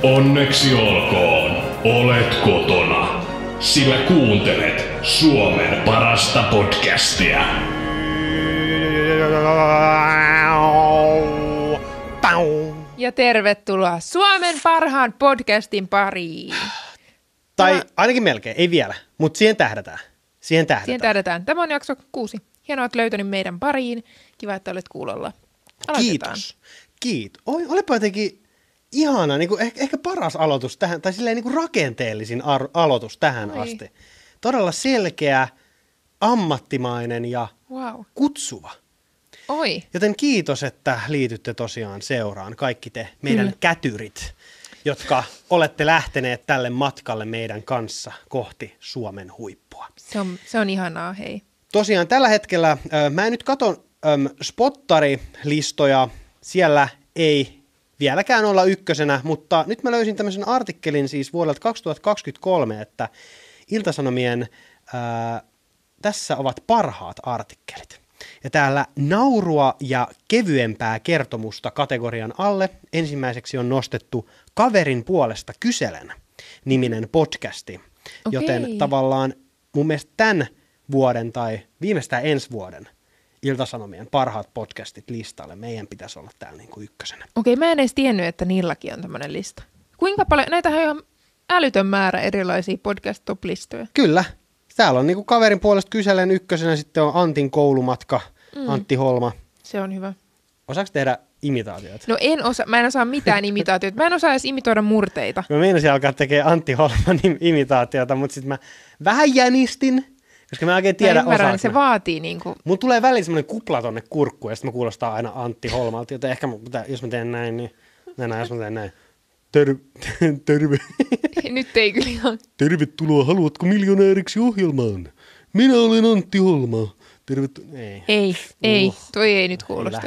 Onneksi olkoon, olet kotona, sillä kuuntelet Suomen parasta podcastia. Ja tervetuloa Suomen parhaan podcastin pariin. Tai ainakin melkein, ei vielä, mutta siihen tähdätään. Siihen tähdätään. Tämä on jakso 6. Hienoa, että löytänyt meidän pariin. Kiva, että olet kuulolla. Aloitetaan. Kiitos. Olepa jotenkin ihana, niin kuin ehkä paras aloitus tähän, tai silleen niin kuin rakenteellisin aloitus tähän asti. Todella selkeä, ammattimainen ja kutsuva. Oi. Joten kiitos, että liitytte tosiaan seuraan, kaikki te meidän kätyrit, jotka olette lähteneet tälle matkalle meidän kanssa kohti Suomen huippua. Se on ihanaa, hei. Tosiaan tällä hetkellä, mä en nyt katso spottarilistoja, siellä ei vieläkään olla ykkösenä, mutta nyt mä löysin tämmöisen artikkelin siis vuodelta 2023, että Ilta-Sanomien tässä ovat parhaat artikkelit. Ja täällä naurua ja kevyempää kertomusta kategorian alle ensimmäiseksi on nostettu Kaverin puolesta kyselen -niminen podcasti. Joten tavallaan mun mielestä tämän vuoden tai viimeistään ensi vuoden Ilta-Sanomien parhaat podcastit listalle. Meidän pitäisi olla täällä niin kuin ykkösenä. Okei, mä en edes tiennyt, että niilläkin on tämmöinen lista. Kuinka paljon? Näitähän on ihan älytön määrä erilaisia podcast-top-listoja. Kyllä. Täällä on niin kuin Kaverin puolesta kyselen ykkösenä, sitten on Antin koulumatka, Antti Holma. Se on hyvä. Osaatko tehdä imitaatioita? No mä en osaa mitään imitaatioita. Mä en osaa edes imitoida murteita. Mä meinasin alkaa tekemään Antti Holman imitaatiota, mutta sitten mä vähän jänistin, koska mä en oikein tiedä osaanko. Se vaatii niinku. Mun tulee väliin semmoinen kupla tonne kurkkuun ja sitten mä kuulostaa aina Antti Holmalta, joten ehkä jos mä teen näin, niin jos mä teen näin. Terve. Nyt ei kyllä ihan. Tervetuloa, haluatko miljonääriksi ohjelmaan? Minä olen Antti Holma. Ei, toi ei nyt kuulosta.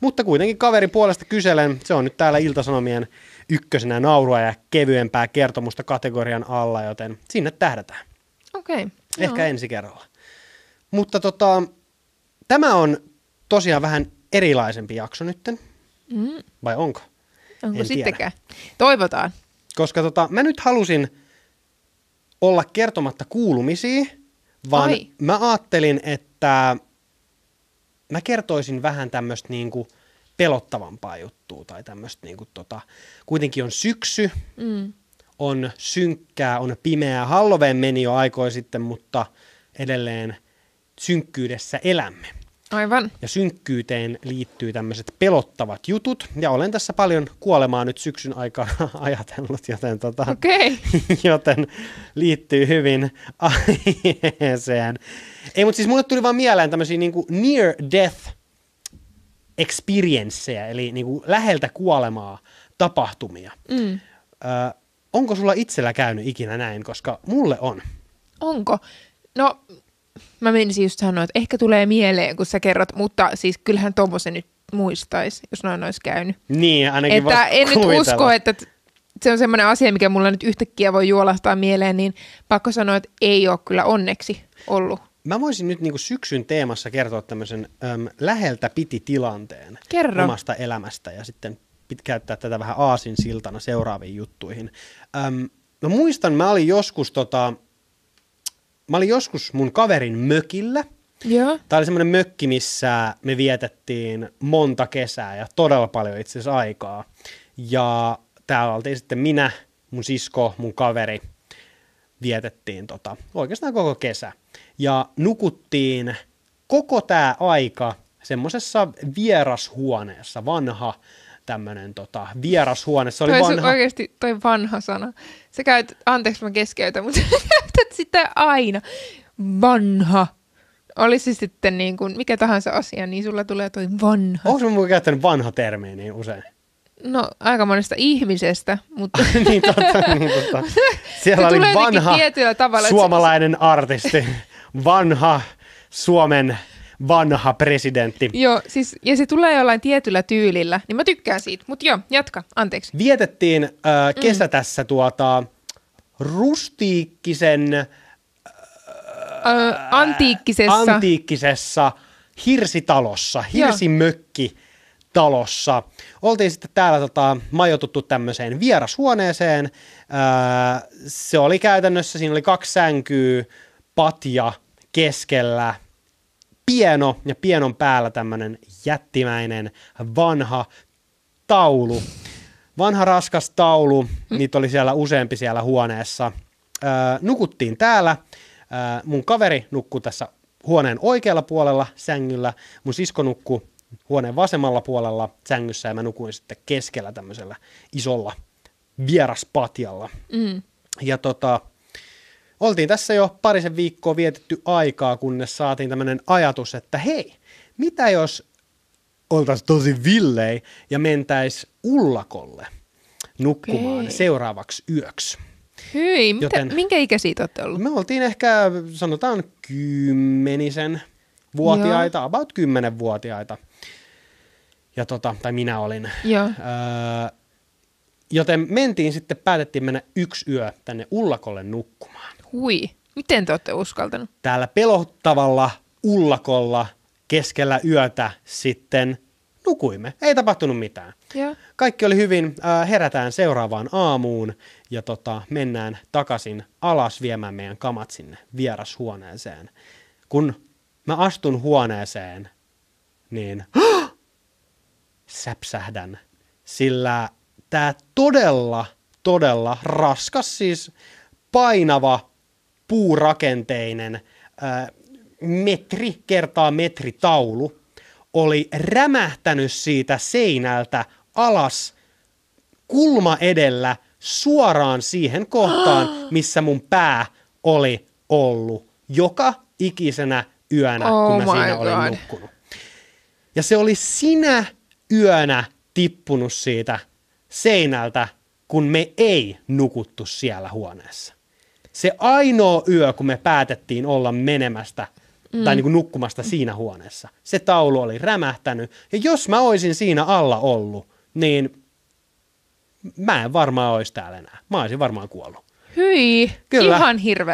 Mutta kuitenkin Kaverin puolesta kyselen, se on nyt täällä Ilta-Sanomien ykkösenä naurua ja kevyempää kertomusta kategorian alla, joten sinne tähdätään. Okei. Ehkä ensi kerralla. Mutta tämä on tosiaan vähän erilaisempi jakso nytten. Vai onko? Onko sittenkään? Toivotaan. Koska mä nyt halusin olla kertomatta kuulumisia, vaan mä ajattelin, että mä kertoisin vähän tämmöistä niinku pelottavampaa juttua tai tämmöistä niinku kuitenkin on syksy, on synkkää, on pimeää. Halloween meni jo aikoja sitten, mutta edelleen synkkyydessä elämme. Aivan. Ja synkkyyteen liittyy tämmöiset pelottavat jutut, ja olen tässä paljon kuolemaa nyt syksyn aikana ajatellut, joten, joten liittyy hyvin aiheeseen. Ei, mutta siis mulle tuli vaan mieleen tämmöisiä niinku near death experienceja, eli niinku läheltä kuolemaa tapahtumia. Onko sulla itsellä käynyt ikinä näin, koska mulle on. Onko? No, mä menisin just sanoa, että ehkä tulee mieleen, kun sä kerrot, mutta siis kyllähän tommosen nyt muistaisi, jos noin olisi käynyt. Niin, ainakin että en kuvitella. Nyt usko, että se on semmoinen asia, mikä mulla nyt yhtäkkiä voi juolahtaa mieleen, niin pakko sanoa, että ei ole kyllä onneksi ollut. Mä voisin nyt niin kuin syksyn teemassa kertoa tämmöisen läheltä piti tilanteen omasta elämästä ja sitten käyttää tätä vähän aasinsiltana seuraaviin juttuihin. Mä muistan, mä olin joskus mun kaverin mökillä. Joo. Tämä oli semmoinen mökki, missä me vietettiin monta kesää ja todella paljon itse asiassa aikaa. Ja täällä oltiin sitten minä, mun sisko, mun kaveri, vietettiin oikeastaan koko kesä. Ja nukuttiin koko tää aika semmoisessa vierashuoneessa, vanha tämmönen vierashuone. Se oli vanha. Oikeasti toi vanha sana. Sä käyt, anteeksi mä keskeytän, mutta käytät sitä aina. Vanha. Olisi sitten niin kuin mikä tahansa asia, niin sulla tulee toi vanha. Onko mä käyttänyt vanha termiä niin usein? No aika monesta ihmisestä, mutta niin totta. Siellä oli vanha suomalainen artisti, vanha Suomen vanha presidentti. Joo, siis, ja se tulee jollain tietyllä tyylillä, niin mä tykkään siitä. Mutta joo, jatka, anteeksi. Vietettiin kesä tässä rustiikkisen antiikkisessa hirsitalossa, hirsimökki talossa. Oltiin sitten täällä majoituttu tämmöiseen vierashuoneeseen. Se oli käytännössä, siinä oli 2 sänkyä, patja keskellä, pieno ja pienon päällä tämmöinen jättimäinen vanha taulu. Vanha raskas taulu, niitä oli siellä useampi siellä huoneessa. Nukuttiin täällä. Mun kaveri nukkui tässä huoneen oikealla puolella sängyllä. Mun sisko nukkui huoneen vasemmalla puolella sängyssä ja mä nukuin sitten keskellä tämmöisellä isolla vieraspatjalla. Ja oltiin tässä jo parisen viikkoa vietetty aikaa, kunnes saatiin tämmöinen ajatus, että hei, mitä jos oltaisiin tosi villei ja mentäis Ullakolle nukkumaan seuraavaksi yöksi. Hyi, minkä ikäisiä te olette ollut? Me oltiin ehkä, sanotaan 10-vuotiaita, about 10-vuotiaita. Ja tai minä olin. Joten mentiin sitten, päätettiin mennä 1 yö tänne Ullakolle nukkumaan. Hui, miten te olette uskaltanut? Täällä pelottavalla Ullakolla keskellä yötä sitten nukuimme. Ei tapahtunut mitään. Ja. Kaikki oli hyvin. Herätään seuraavaan aamuun ja mennään takaisin alas viemään meidän kamat sinne vierashuoneeseen. Kun mä astun huoneeseen, niin säpsähdän, sillä tää todella raskas, siis painava puurakenteinen metri kertaa metri taulu oli rämähtänyt siitä seinältä alas kulma edellä suoraan siihen kohtaan, missä mun pää oli ollut joka ikisenä yönä, kun mä siinä olin nukkunut. Ja se oli sinä yönä tippunut siitä seinältä, kun me ei nukuttu siellä huoneessa. Se ainoa yö, kun me päätettiin olla menemästä tai niin kuin nukkumasta siinä huoneessa, se taulu oli rämähtänyt. Ja jos mä olisin siinä alla ollut, niin mä en varmaan olisi täällä enää. Mä olisin varmaan kuollut. Hyi, Kyllä.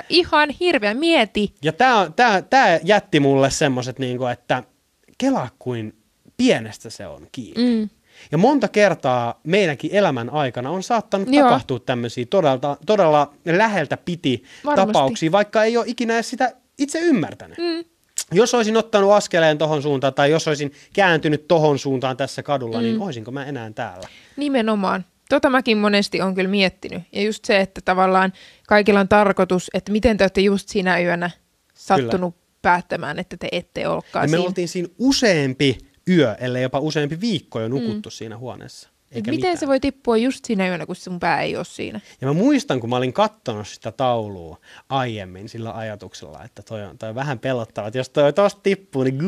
ihan hirveä, mieti. Ja tää jätti mulle semmoset, niinku, että kelaa kuin pienestä se on kiinni. Ja monta kertaa meidänkin elämän aikana on saattanut tapahtua tämmöisiä todella läheltä piti tapauksia, vaikka ei ole ikinä edes sitä itse ymmärtänyt. Jos olisin ottanut askeleen tohon suuntaan tai jos olisin kääntynyt tohon suuntaan tässä kadulla, niin olisinko mä enää täällä? Nimenomaan. Mäkin monesti on kyllä miettinyt. Ja just se, että tavallaan kaikilla on tarkoitus, että miten te olette just siinä yönä sattunut päättämään, että te ette olekaan ja siinä. me oltiin siinä useampi yö, ellei jopa useampi viikko jo nukuttu siinä huoneessa. Miten se voi tippua just siinä yönä, kun sun pää ei ole siinä? Ja mä muistan, kun mä olin katsonut sitä taulua aiemmin sillä ajatuksella, että toi on vähän pelottava, että jos toi tosta tippuu, niin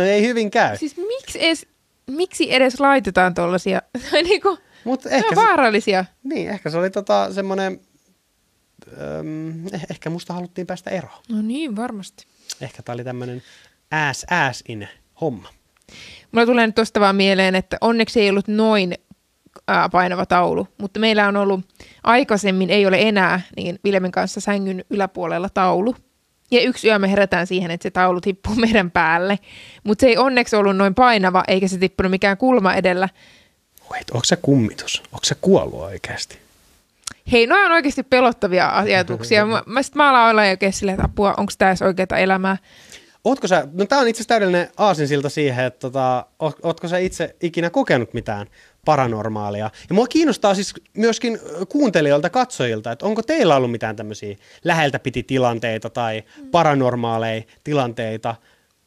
ei hyvin käy. Siis miksi edes laitetaan tollasia? Niinku, Mut ne on vaarallisia. Niin, ehkä se oli semmoinen, ehkä musta haluttiin päästä eroon. No niin, varmasti. Ehkä tää oli tämmönen ass-in homma. Mulla tulee nyt tosta vaan mieleen, että onneksi ei ollut noin painava taulu, mutta meillä on ollut aikaisemmin, ei ole enää, niin Viljamin kanssa sängyn yläpuolella taulu. Ja 1 yö me herätään siihen, että se taulu tippuu meidän päälle. Mutta se ei onneksi ollut noin painava, eikä se tippunut mikään kulma edellä. Wait, onko se kummitus? Onko se kuollut oikeasti? Hei, noi on oikeasti pelottavia ajatuksia. Mä alan olla oikein silleen, että apua, onko tämä edes oikeaa elämää? Ootko sä, no tää on itse asiassa täydellinen aasinsilta siihen, että ootko sä itse ikinä kokenut mitään paranormaalia? Ja mua kiinnostaa siis myöskin kuuntelijoilta, katsojilta, että onko teillä ollut mitään tämmöisiä läheltä piti tilanteita tai paranormaaleja tilanteita?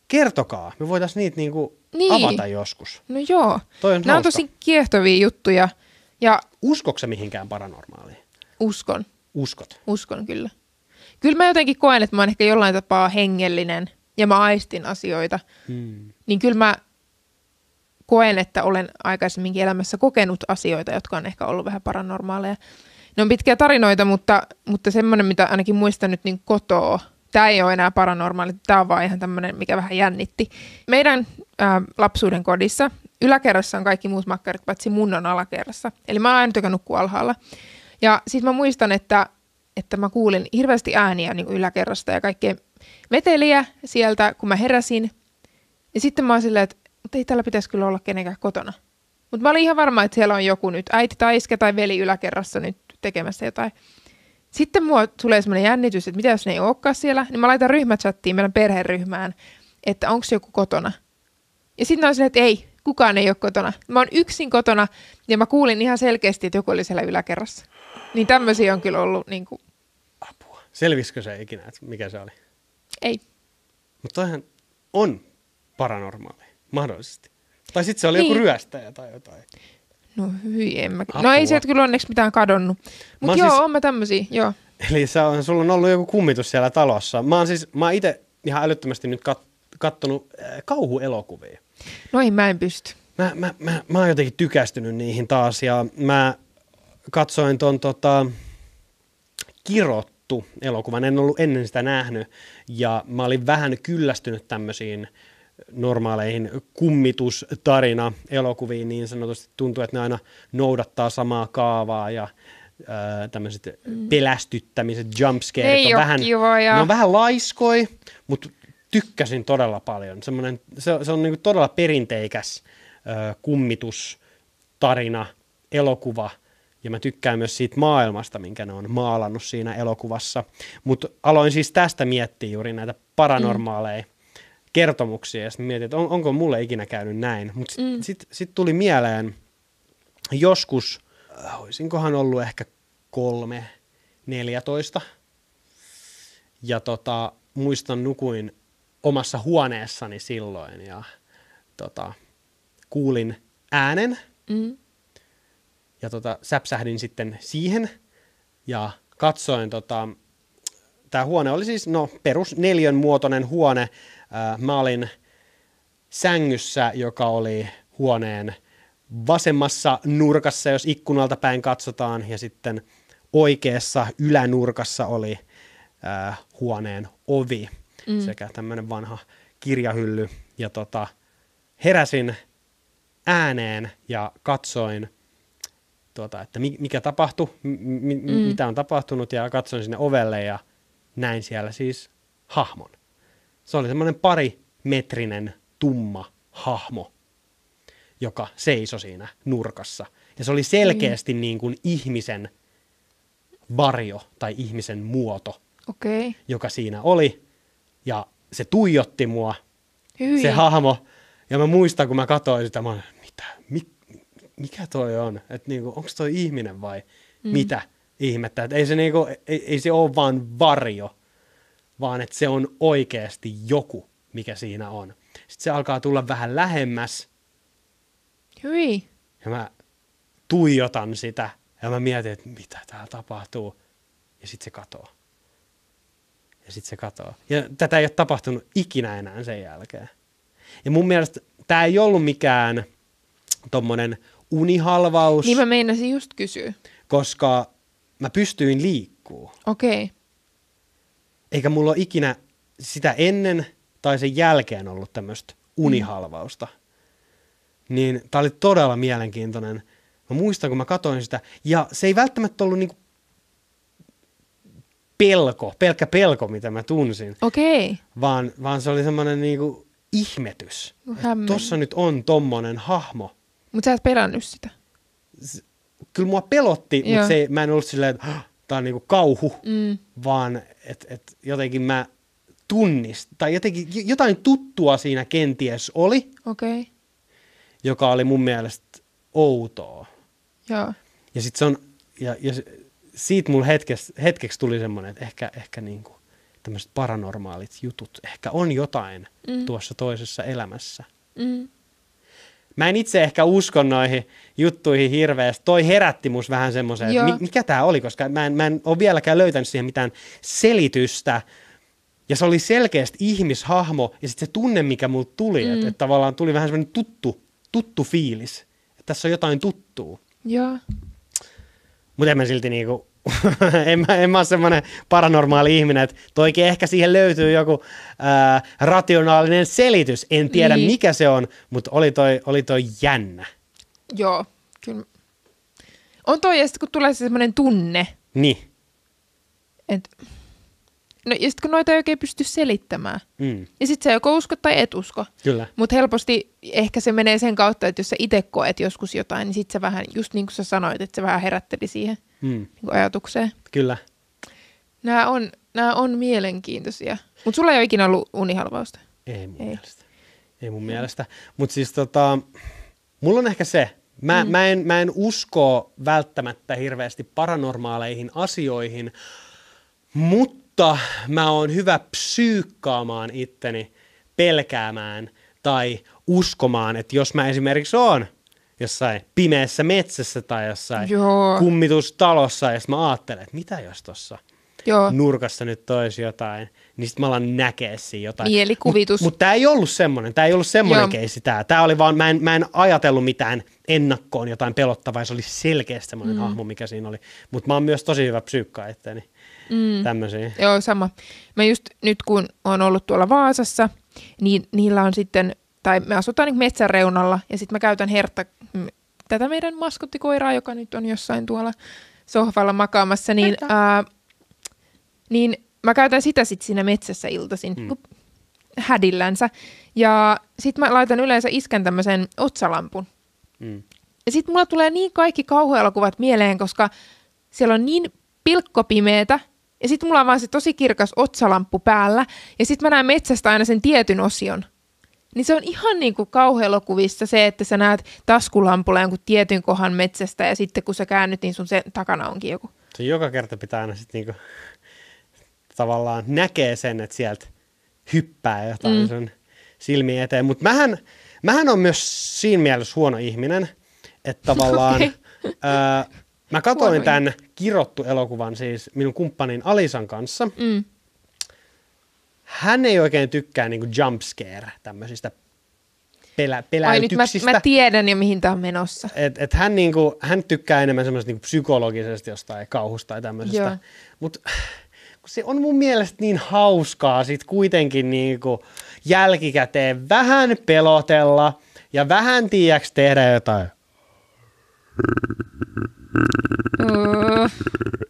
Kertokaa, me voitaisiin niitä niinku avata joskus. No joo, nämä on tosi kiehtovia juttuja. Ja uskotko sä mihinkään paranormaaliin? Uskon. Uskot? Uskon kyllä. Kyllä mä jotenkin koen, että mä oon ehkä jollain tapaa hengellinen ja mä aistin asioita. Niin kyllä mä koen, että olen aikaisemminkin elämässä kokenut asioita, jotka on ehkä ollut vähän paranormaaleja. Ne on pitkiä tarinoita, mutta semmoinen, mitä ainakin muistan nyt niin kotoa. Tämä ei ole enää paranormaali, tämä on vaan ihan tämmöinen, mikä vähän jännitti. Meidän lapsuuden kodissa yläkerrassa on kaikki muut makkarit, paitsi mun on alakerrassa. Eli mä oon aina joka nukkuu alhaalla. Ja sit mä muistan, että mä kuulin hirveästi ääniä niin kuin yläkerrasta ja kaikkea meteliä sieltä, kun mä heräsin. Ja sitten mä oon silleen, että Mutta ei täällä pitäisi kyllä olla kenenkään kotona. Mutta mä olin ihan varma, että siellä on joku nyt, äiti tai iskä tai veli yläkerrassa nyt tekemässä jotain. Sitten mua tulee semmoinen jännitys, että mitä jos ne ei olekaan siellä, niin mä laitan ryhmächattiin meidän perheryhmään, että onko joku kotona. Ja sitten on silleen, että ei, kukaan ei ole kotona. Mä oon yksin kotona ja mä kuulin ihan selkeästi, että joku oli siellä yläkerrassa. Niin tämmöisiä on kyllä ollut niin kuin... Apua. Selvisikö se ikinä, että mikä se oli? Ei. Mutta toihan on paranormaali, mahdollisesti. Tai sitten se oli Niin. joku ryöstäjä tai jotain. No hyi, en mä... Apua. No ei sieltä kyllä onneksi mitään kadonnut. Mutta joo, siis... on mä tämmöisiä, joo. Eli sulla on ollut joku kummitus siellä talossa. Mä oon itse ihan älyttömästi nyt kattonut kauhuelokuvia. Noihin mä en pysty. Mä oon jotenkin tykästynyt niihin taas ja mä katsoin ton Kirottu-elokuvan. En ollut ennen sitä nähnyt ja mä olin vähän kyllästynyt tämmöisiin normaaleihin kummitustarina-elokuviin niin sanotusti. Tuntuu, että ne aina noudattaa samaa kaavaa ja tämmöiset pelästyttämiset, jumpscareit Ei on oo kivoja. ne on vähän laiskoi, mutta tykkäsin todella paljon. Se on niinku todella perinteikäs kummitustarina, elokuva, ja mä tykkään myös siitä maailmasta, minkä ne on maalannut siinä elokuvassa. Mutta aloin siis tästä miettiä juuri näitä paranormaaleja kertomuksia, ja sitten mietin, että onko mulle ikinä käynyt näin. Mutta sitten tuli mieleen joskus, olisinkohan ollut ehkä 3-14, ja muistan nukuin omassa huoneessani silloin, ja kuulin äänen, ja säpsähdin sitten siihen, ja katsoin, tämä huone oli siis perus 4-muotoinen huone. Mä olin sängyssä, joka oli huoneen vasemmassa nurkassa, jos ikkunalta päin katsotaan, ja sitten oikeassa ylänurkassa oli huoneen ovi sekä tämmöinen vanha kirjahylly. Ja heräsin ääneen ja katsoin, että mikä tapahtui, mitä on tapahtunut, ja katsoin sinne ovelle ja näin siellä siis hahmon. Se oli semmoinen 2-metrinen tumma hahmo, joka seisoi siinä nurkassa. Ja se oli selkeästi niin kuin ihmisen varjo tai ihmisen muoto, joka siinä oli. Ja se tuijotti mua, se hahmo. Ja mä muistan, kun mä katsoin sitä, mä olin, mikä toi on? Että niinku, onko toi ihminen vai mitä ihmettä? Et ei se ole vaan varjo, vaan että se on oikeasti joku, mikä siinä on. Sitten se alkaa tulla vähän lähemmäs. Hyi. Ja mä tuijotan sitä ja mä mietin, että mitä täällä tapahtuu. Ja sitten se katoaa. Ja tätä ei ole tapahtunut ikinä enää sen jälkeen. Ja mun mielestä tää ei ollut mikään tommonen unihalvaus. Niin mä meinasin just kysyä. Koska mä pystyin liikkuu. Okei. Eikä mulla ole ikinä sitä ennen tai sen jälkeen ollut tämmöistä unihalvausta. Niin tää oli todella mielenkiintoinen. Mä muistan, kun mä katsoin sitä, ja se ei välttämättä ollut niinku pelkkä pelko, mitä mä tunsin. Okei. Vaan se oli semmoinen niinku ihmetys. Tossa nyt on tommonen hahmo. Mutta sä et pelännyt sitä. Kyllä mua pelotti, mutta mä en ollut silleen, että tää on niinku kauhu, vaan että jotenkin mä tunnistin, tai jotain tuttua siinä kenties oli, joka oli mun mielestä outoa. Joo. Ja sit se on, ja siitä mulla hetkeksi tuli semmoinen, että ehkä niinku tämmöiset paranormaalit jutut, ehkä on jotain tuossa toisessa elämässä. Mä en itse ehkä usko noihin juttuihin hirveästi. Toi herätti mus vähän semmoisen, että mikä tää oli, koska mä en ole vieläkään löytänyt siihen mitään selitystä. Ja se oli selkeästi ihmishahmo, ja sitten se tunne, mikä mulla tuli, että tavallaan tuli vähän semmoinen tuttu fiilis. Että tässä on jotain tuttua. Joo. Mutta en mä silti niinku, en mä ole semmoinen paranormaali ihminen, että toikin ehkä siihen löytyy joku rationaalinen selitys. En tiedä mikä se on, mutta oli toi jännä. Joo, kyllä. On toi, ja sitten kun tulee semmoinen tunne. Niin. No ja sitten kun noita ei oikein pysty selittämään. Ja sitten sä joko usko tai et usko. Kyllä. Mutta helposti ehkä se menee sen kautta, että jos sä itse koet joskus jotain, niin sitten sä vähän, just niin kuin sä sanoit, että se vähän herätteli siihen niin kuin ajatukseen. Kyllä. Nämä on mielenkiintoisia. Mutta sulla ei ole ikinä ollut unihalvausta. Ei mielestä. Ei mun mielestä. Mutta siis mulla on ehkä se, mä en usko välttämättä hirveästi paranormaaleihin asioihin, mutta mä oon hyvä psyykkaamaan itteni pelkäämään tai uskomaan, että jos mä esimerkiksi oon jossain pimeässä metsässä tai jossain kummitustalossa, ja mä ajattelen, että mitä jos tossa nurkassa nyt olisi jotain, niin sitten mä alan näkee siinä jotain. Mielikuvitus. Mutta tämä ei ollut semmoinen keissi tämä. Tämä oli vaan, mä en ajatellut mitään ennakkoon jotain pelottavaa, se oli selkeästi semmoinen hahmo, mikä siinä oli. Mutta mä oon myös tosi hyvä psyykkaa itseäni. Tämmöisiä. Joo, sama. Mä just nyt kun oon ollut tuolla Vaasassa, niin niillä on sitten, tai me asutaan niin metsän reunalla, ja sitten mä käytän tätä meidän maskottikoiraa, joka nyt on jossain tuolla sohvalla makaamassa, niin mä käytän sitä sitten siinä metsässä iltaisin hädillänsä. Ja sitten mä laitan yleensä iskän tämmöisen otsalampun. Ja sitten mulla tulee niin kaikki kauhuelokuvat mieleen, koska siellä on niin pilkkopimeetä, ja sitten mulla on vaan se tosi kirkas otsalamppu päällä, ja sitten mä näen metsästä aina sen tietyn osion. Niin se on ihan niin kuin kauhuelokuvissa se, että sä näet taskulampulla jonkun tietyn kohan metsästä, ja sitten kun sä käännyt, niin sun takana onkin joku. Se joka kerta pitää aina sitten niinku tavallaan näkee sen, että sieltä hyppää jotain sun silmiin eteen. Mutta mähän on myös siinä mielessä huono ihminen, että tavallaan mä katsoin tämän kirottu elokuvan siis minun kumppanin Alisan kanssa. Hän ei oikein tykkää niinku jumpscare tämmöisistä peläytyksistä. Nyt mä tiedän jo, mihin tää on menossa. Hän tykkää enemmän semmoisesta niinku psykologisesta jostain kauhusta tai tämmöisestä. Mutta se on mun mielestä niin hauskaa sit kuitenkin niinku jälkikäteen vähän pelotella ja vähän tiiäks tehdä jotain.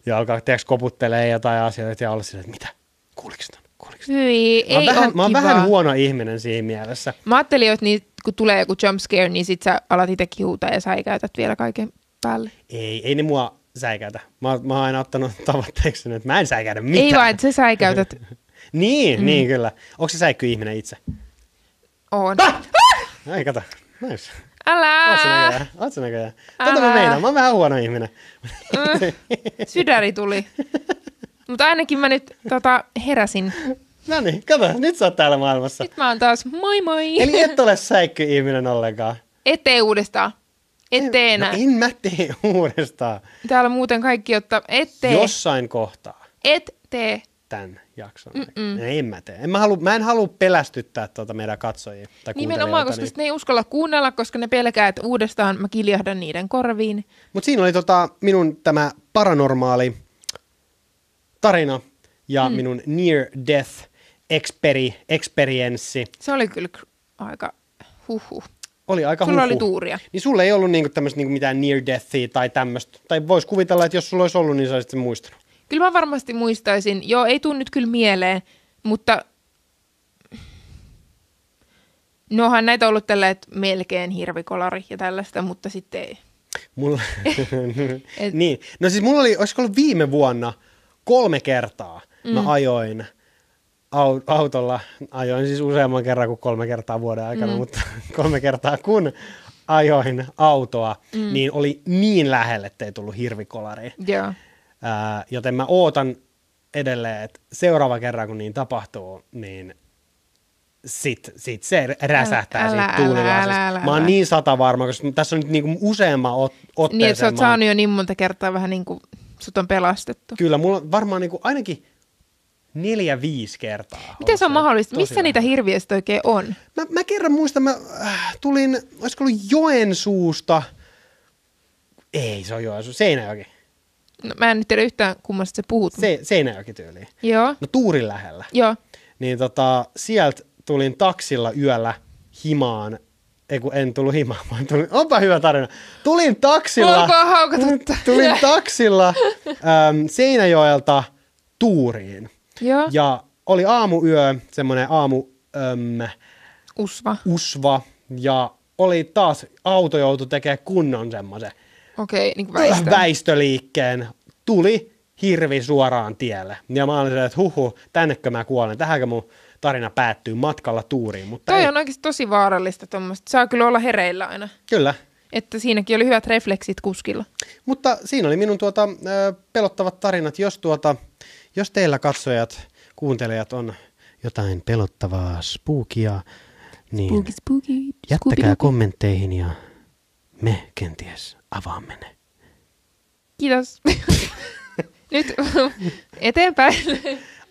Ja alkaa tiiäks koputtelee jotain asioita ja olla silleen, että mitä? Kuuliks ton? Hyi, mä oon vähän huono ihminen siinä mielessä. Mä ajattelin, että kun tulee joku jumpscare, niin sit sä alat itse kihuutaa ja säikäytät vielä kaiken päälle. Ei ne mua säikäytä. Mä oon aina ottanut tavoitteeksi, että mä en säikäytä mitään. Ei vaan, että sä säikäytät. niin kyllä. Onko se säikky-ihminen itse? Oon. Ei, kato. Nice. Älä! Oot sä näköjään? Tätä mä meinaan. Mä oon vähän huono ihminen. Sydäri tuli. Mutta ainakin mä nyt heräsin. No niin, kato. Nyt sä oot täällä maailmassa. Nyt mä oon taas moi moi. Eli et ole säikky-ihminen ollenkaan. Ettei uudestaan. Ettei enää. No en mä tee uudestaan. Täällä muuten kaikki ottaa. Ettei. Jossain kohtaa. Et tee. Tän jakson. En mä tee. Mä en halua pelästyttää meidän katsojia tai nimenomaan, koska ne ei uskalla kuunnella, koska ne pelkää, että uudestaan mä kiljahdan niiden korviin. Mutta siinä oli minun tämä paranormaali tarina ja minun near death experience. Se oli kyllä aika Oli aika sulla oli tuuria. Niin sulla ei ollut tämmöistä mitään near deathia tai tämmöistä. Tai vois kuvitella, että jos sulla olisi ollut, niin sä olisit sen muistanut. Kyllä mä varmasti muistaisin. Joo, ei tule nyt kyllä mieleen, mutta nohan näitä ollut tällä, että melkein hirvikolari ja tällaista, mutta sitten ei. Mulla niin. No siis mulla oli, olisiko ollut viime vuonna 3 kertaa mä ajoin autolla, ajoin siis useamman kerran kuin 3 kertaa vuoden aikana, mutta 3 kertaa kun ajoin autoa, niin oli niin lähelle, ettei tullut hirvikolari. Joo. Joten mä ootan edelleen, että seuraava kerran kun niin tapahtuu, niin sit se räsähtää siitä tuulilaasesta. Mä oon niin 100 varma, koska tässä on nyt niinku useamman otteeseen. Niin, että sä oot saanut jo niin monta kertaa vähän niin kuin sut on pelastettu. Kyllä, mulla on varmaan niinku ainakin 4-5 kertaa. Miten se on mahdollista? Missä niitä hirviöitä oikein on? Mä kerran muistan, mä tulin, olisiko ollut Joensuusta. Ei, se on Joensuu, Seinäjoki. No, mä en nyt tiedä yhtään kummasta se puhut. Seinäjoki tyyliin. Joo. No Tuurin lähellä. Joo. Niin sieltä tulin taksilla yöllä himaan. En tullut himaan, vaan onpa hyvä tarina. Tulin taksilla Seinäjoelta Tuuriin. Joo. Ja oli aamuyö, semmoinen usva, ja oli taas, auto joutui tekemään kunnon semmoisen Okei, niin kuin väistöliikkeen. Tuli hirvi suoraan tielle. Ja mä olin että tännekö mä kuolen, tähänkö mun tarina päättyy matkalla tuuriin. Mutta toi ei. on oikeasti tosi vaarallista tuommoista. Saa kyllä olla hereillä aina. Kyllä. Että siinäkin oli hyvät refleksit kuskilla. Mutta siinä oli minun pelottavat tarinat. Jos teillä katsojat, kuuntelijat on jotain pelottavaa, spookia, niin Spooky. jättäkää kommentteihin ja me kenties avaamme ne. Kiitos. Nyt eteenpäin.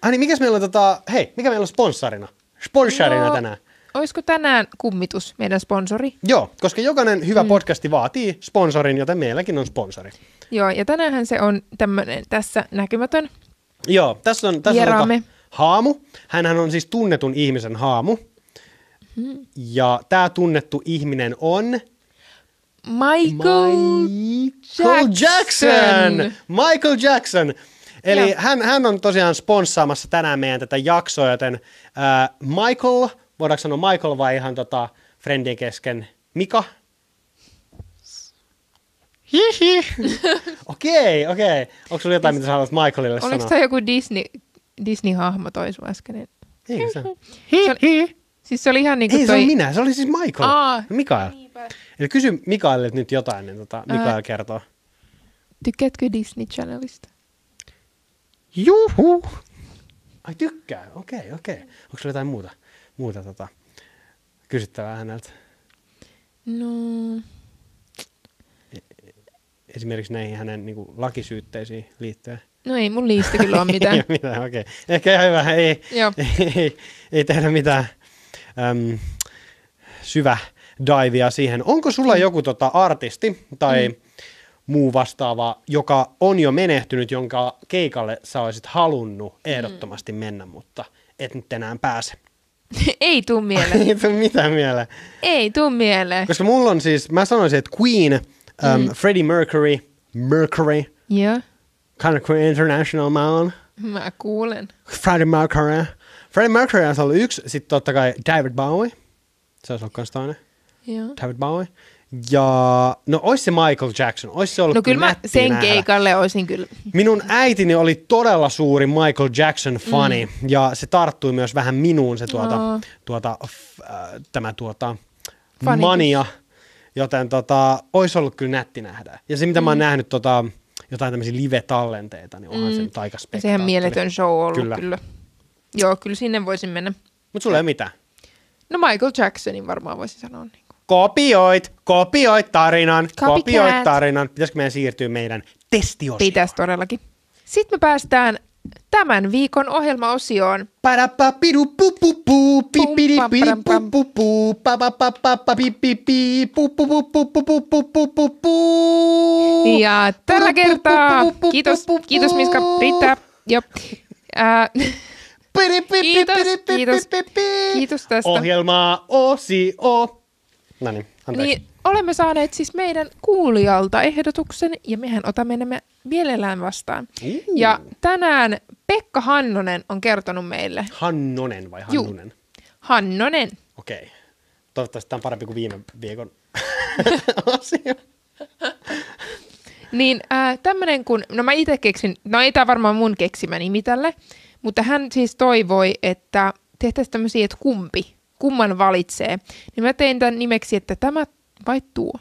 Ai niin, mikä meillä on sponsorina? Sponsorina tänään. Olisiko tänään kummitus meidän sponsori? Joo, koska jokainen hyvä podcasti vaatii sponsorin, joten meilläkin on sponsori. Joo, ja tänäänhän se on tämmöinen tässä näkymätön. Joo, tässä on haamu. Hänhän on siis tunnetun ihmisen haamu. Ja tämä tunnettu ihminen on Michael Jackson. Michael Jackson. Eli hän on tosiaan sponssaamassa tänään meidän tätä jaksoa, joten Michael, voidaanko sanoa Michael vai ihan friendien kesken Mika? Hihi. Okei. Onko sulla jotain, mitä sä haluat Michaelille sanoa? Oliko tämä joku Disney-hahmo toi sun äskeinen? Eikö se? Siis se oli ihan niin kuin Ei, se on minä. Se oli siis Michael. Mikael. Eli kysy Mikaelille nyt jotain, niin Mikael kertoo. Tykkäätkö Disney Channelista? Juhu! Ai tykkää, okei. Onko sulla jotain muuta kysyttävää häneltä? No... Esimerkiksi näihin hänen lakisyytteisiin liittyen. No ei mun liistä kyllä ole mitään. Ei mitään, okei. Ehkä ihan hyvä, ei tehdä mitään syvä divea siihen. Onko sulla joku artisti tai muu vastaava, joka on jo menehtynyt, jonka keikalle sä olisit halunnut ehdottomasti mennä, mutta et nyt enää pääse? Ei tuu mieleen. Ei tuu mitään mieleen. Ei tuu mieleen. Koska mulla on siis, mä sanoisin, että Queen, Freddie Mercury, Joo. kind of international man. Mä kuulen. Freddie Mercury on ollut yksi, sitten totta kai David Bowie, se olisi ollut kans toinen. Joo. David Bowie. Ja no ois se Michael Jackson, ois se ollut No kyllä mä sen nähdä. keikalle olisin kyllä. Minun äitini oli todella suuri Michael Jackson-fani, ja se tarttui myös vähän minuun se mania, joten ois ollut kyllä nätti nähdä. Ja se mitä mä oon nähnyt jotain tämmöisiä live-tallenteita, niin onhan se nyt aika spektaaktori. Sehän mieletön show ollut kyllä. Joo, kyllä sinne voisin mennä. Mut sulla ei ole mitään. No Michael Jacksonin varmaan voisi sanoa. Niin. Kopioit tarinan. Copycat. Kopioit tarinan. Pitäisikö meidän siirtyä meidän testiosioon? Pitäisi todellakin. Sitten me päästään tämän viikon ohjelmaosioon. Ja tällä kertaa, kiitos Miska, riittää. Jo. Kiitos tästä. Ohjelma-osio. Noniin, anteeksi. Niin, olemme saaneet siis meidän kuulijalta ehdotuksen, ja mehän otamme nämä mielellään vastaan. Ja tänään Pekka Hannonen on kertonut meille. Hannonen vai Hannunen? Hannonen. Okei. Toivottavasti tämä on parempi kuin viime viikon osio. Niin tämmönen kun, no mä itse keksin, no ei tää varmaan mun keksimä nimi tälle, mutta hän siis toivoi, että tehtäisiin tämmöisiä, että kumman valitsee. Niin mä tein tämän nimeksi, että tämä vai tuo.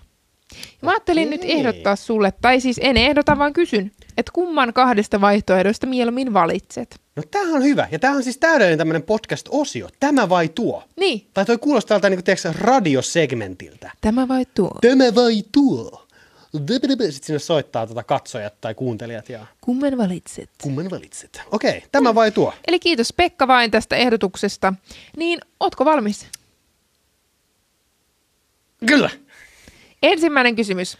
Ja mä ajattelin nyt ehdottaa sulle, tai siis en ehdota, vaan kysyn, että kumman kahdesta vaihtoehdosta mieluummin valitset. No tämähän on hyvä, ja tämähän on siis täydellinen tämmöinen podcast-osio. Tämä vai tuo? Niin. Tai toi kuulostaa tältä niin kuin radiosegmentiltä. Tämä vai tuo? Tämä vai tuo? Sitten sinne soittaa katsojat tai kuuntelijat. Ja Kumman valitset? Kumman valitset? Okei, tämä vai tuo? Eli kiitos Pekka vain tästä ehdotuksesta. Niin, ootko valmis? Kyllä. Ensimmäinen kysymys.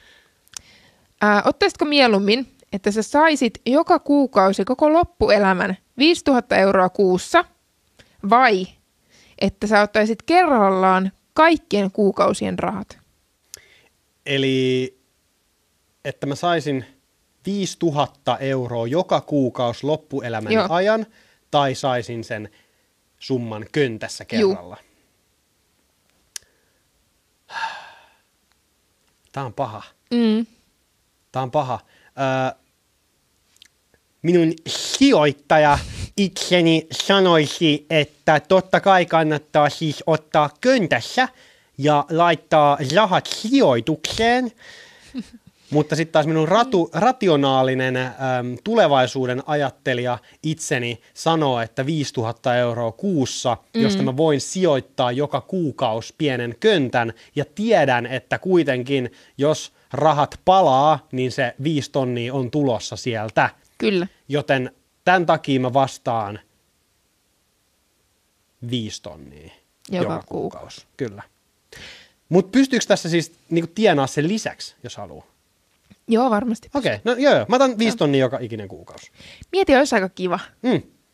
Ottaisitko mieluummin, että sä saisit joka kuukausi koko loppuelämän 5 000 euroa kuussa, vai että sä ottaisit kerrallaan kaikkien kuukausien rahat? Eli että mä saisin 5 000 euroa joka kuukausi loppuelämäni ajan, tai saisin sen summan köntässä kerralla. Tää on paha. Tää on paha. Minun sijoittaja itseni sanoisi, että totta kai kannattaa siis ottaa köntässä ja laittaa rahat sijoitukseen. Mutta sitten taas minun rationaalinen tulevaisuuden ajattelija itseni sanoo, että 5 000 euroa kuussa, josta mä voin sijoittaa joka kuukausi pienen köntän ja tiedän, että kuitenkin jos rahat palaa, niin se 5 tonnia on tulossa sieltä. Kyllä. Joten tämän takia mä vastaan 5 tonnia joka kuukausi. Kyllä. Mutta pystyykö tässä siis niinku tienaa sen lisäksi, jos haluaa? Joo, varmasti. Okei, no joo. Mä otan 5 tonnia joka ikinen kuukausi. Mieti, olisi aika kiva.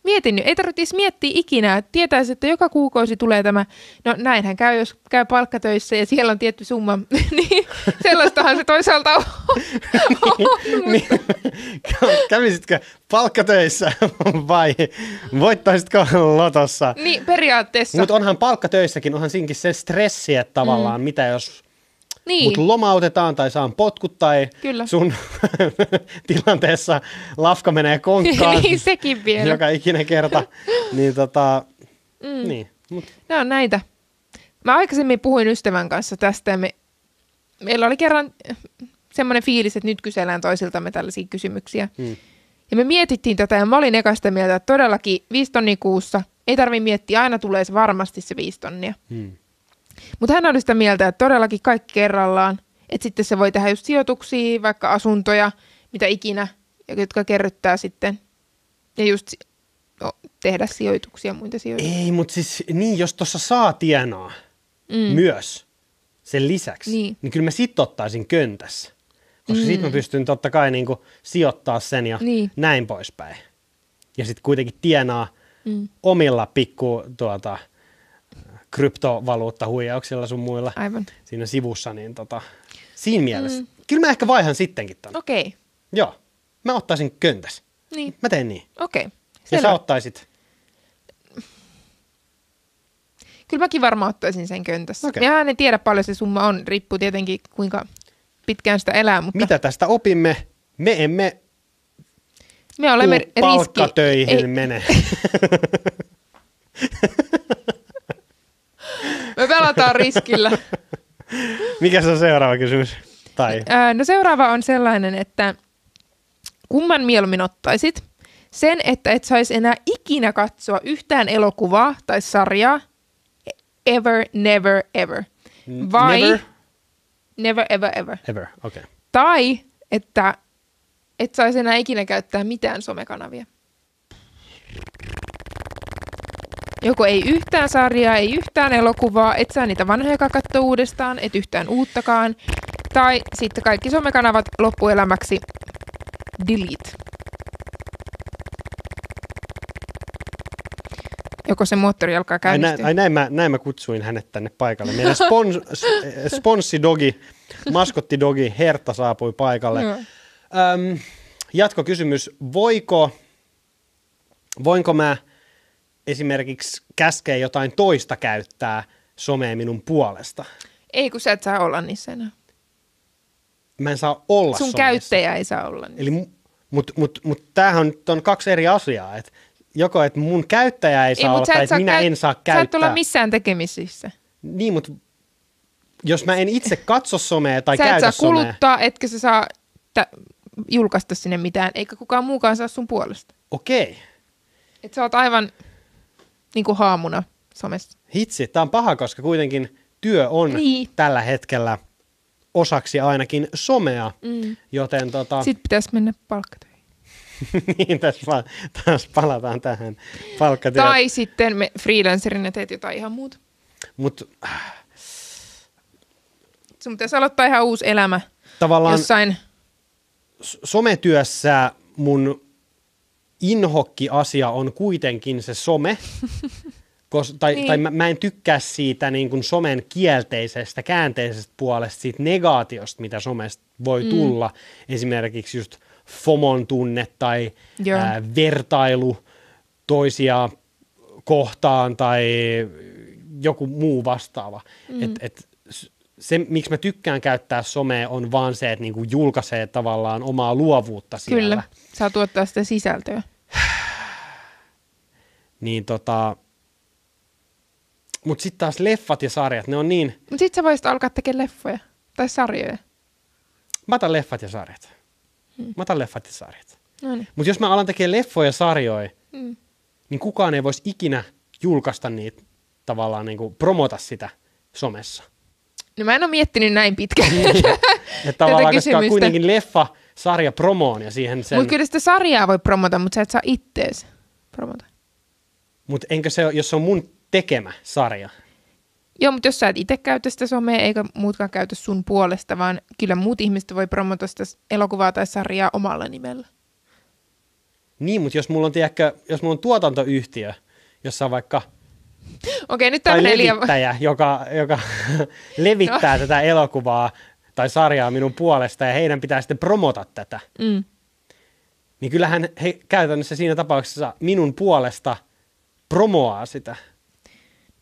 Mietin nyt. Ei tarvitsisi miettiä ikinä, että tietäisi, että joka kuukausi tulee tämä. No näinhän käy, jos käy palkkatöissä ja siellä on tietty summa. Niin sellaistahan se toisaalta on. Niin, kävisitkö palkkatöissä vai voittaisitko lotossa? Niin, periaatteessa. Mutta onhan palkkatöissäkin, onhan siinkin se stressi, että tavallaan mitä jos mut lomautetaan tai saan potkut tai Kyllä. sun tilanteessa lafka menee konkkaan. Niin, sekin vielä. Joka ikinen kerta. Niin niin. Nämä on näitä. Mä aikaisemmin puhuin ystävän kanssa tästä ja meillä oli kerran semmoinen fiilis, että nyt kysellään toisiltamme tällaisia kysymyksiä. Ja me mietittiin tätä ja mä olin eka sitä mieltä, että todellakin 5 tonnia kuussa, ei tarvitse miettiä, aina tulee se varmasti se 5 tonnia. Mutta hän oli sitä mieltä, että todellakin kaikki kerrallaan, että sitten se voi tehdä just sijoituksia, vaikka asuntoja, mitä ikinä, jotka kerryttää sitten. Ja just tehdä sijoituksia, muita sijoituksia. Ei, mutta siis niin, jos tuossa saa tienaa myös sen lisäksi, niin kyllä mä sit ottaisin köntässä. Koska sit mä pystyn totta kai niinku sijoittaa sen ja näin poispäin. Ja sit kuitenkin tienaa omilla pikku kryptovaluuttahuijauksilla sun muilla siinä sivussa, niin siinä mielessä. Kyllä mä ehkä vaihan sittenkin ton. Okei. Joo, mä ottaisin köntäs. Niin. Mä teen niin. Okei. Ja sä ottaisit? Kyllä mäkin varmaan ottaisin sen köntässä. Mä en tiedä paljon se summa on, riippuu tietenkin kuinka pitkään sitä elää. Mutta mitä tästä opimme? Me emme olemme palkkatöihin mene. Me pelataan riskillä. Mikä se on seuraava kysymys? No seuraava on sellainen, että kumman mieluummin ottaisit? Sen, että et saisi enää ikinä katsoa yhtään elokuvaa tai sarjaa. Ever, never, ever. Vai Never? Never, ever, ever. Ever, okei. Tai, että et saisi enää ikinä käyttää mitään somekanavia. Joko ei yhtään sarjaa, ei yhtään elokuvaa, et saa niitä vanhoja katsoa uudestaan, et yhtään uuttakaan. Tai sitten kaikki somekanavat loppuelämäksi delete. Joko se moottori alkaa käynnistyä? Näin mä kutsuin hänet tänne paikalle. Meidän sponssidogi, maskottidogi Hertta saapui paikalle. Jatkokysymys. Voinko mä esimerkiksi käskeä jotain toista käyttää somea minun puolesta? Ei, kun sä et saa olla niissä enää. Mä en saa olla sun somessa. Käyttäjä ei saa olla niissä. Eli, mut tämähän on 2 eri asiaa. Et joko että mun käyttäjä ei saa olla, tai että minä en saa käyttää. Sä et olla missään tekemisissä. Niin, mutta jos mä en itse katso somea tai käytä somea. Sä et saa kuluttaa, etkä sä saa julkaista sinne mitään, eikä kukaan muukaan saa sun puolesta. Okei. Et sä oot aivan niin kuin haamuna somessa. Hitsi, tää on paha, koska kuitenkin työ on tällä hetkellä osaksi ainakin somea, joten Sitten pitäisi mennä palkkatöihin. niin, taas palataan tähän palkkatyöhön. Tai sitten me freelancerina teet jotain ihan muuta. Sun pitäisi aloittaa ihan uusi elämä tavallaan jossain. Sometyössä mun inhokki-asia on kuitenkin se some, tai mä en tykkää siitä niin kuin somen kielteisestä, käänteisestä puolesta, siitä negaatiosta, mitä somesta voi tulla. Esimerkiksi just FOMON tunne tai vertailu toisia kohtaan tai joku muu vastaava. Se, miksi mä tykkään käyttää somea, on vaan se, että niinku julkaisee tavallaan omaa luovuutta siellä. Kyllä, saa tuottaa sitä sisältöä. Niin mutta sitten taas leffat ja sarjat, ne on niin... Mutta sitten sä voisit alkaa tekemään leffoja tai sarjoja. Mä otan leffat ja sarjat. No niin. Mutta jos mä alan tekemään leffoja ja sarjoja, niin kukaan ei voisi ikinä julkaista niitä tavallaan niinku promota sitä somessa. No mä en ole miettinyt näin pitkään Että tavallaan, koska kuitenkin leffa, sarja promoon ja siihen sen... Mutta kyllä sitä sarjaa voi promota, mutta sä et saa ittees promota. Mutta enkö se, jos se on mun tekemä sarja? Joo, mutta jos sä et itse käytä sitä somea, eikä muutkaan käytä sun puolesta, vaan kyllä muut ihmiset voi promota sitä elokuvaa tai sarjaa omalla nimellä. Niin, mutta jos mulla on tuotantoyhtiö, jossa on vaikka... Okei, nyt tai tämmöinen levittäjä, joka levittää tätä elokuvaa tai sarjaa minun puolesta ja heidän pitää sitten promota tätä. Niin kyllähän he käytännössä siinä tapauksessa minun puolesta promoaa sitä.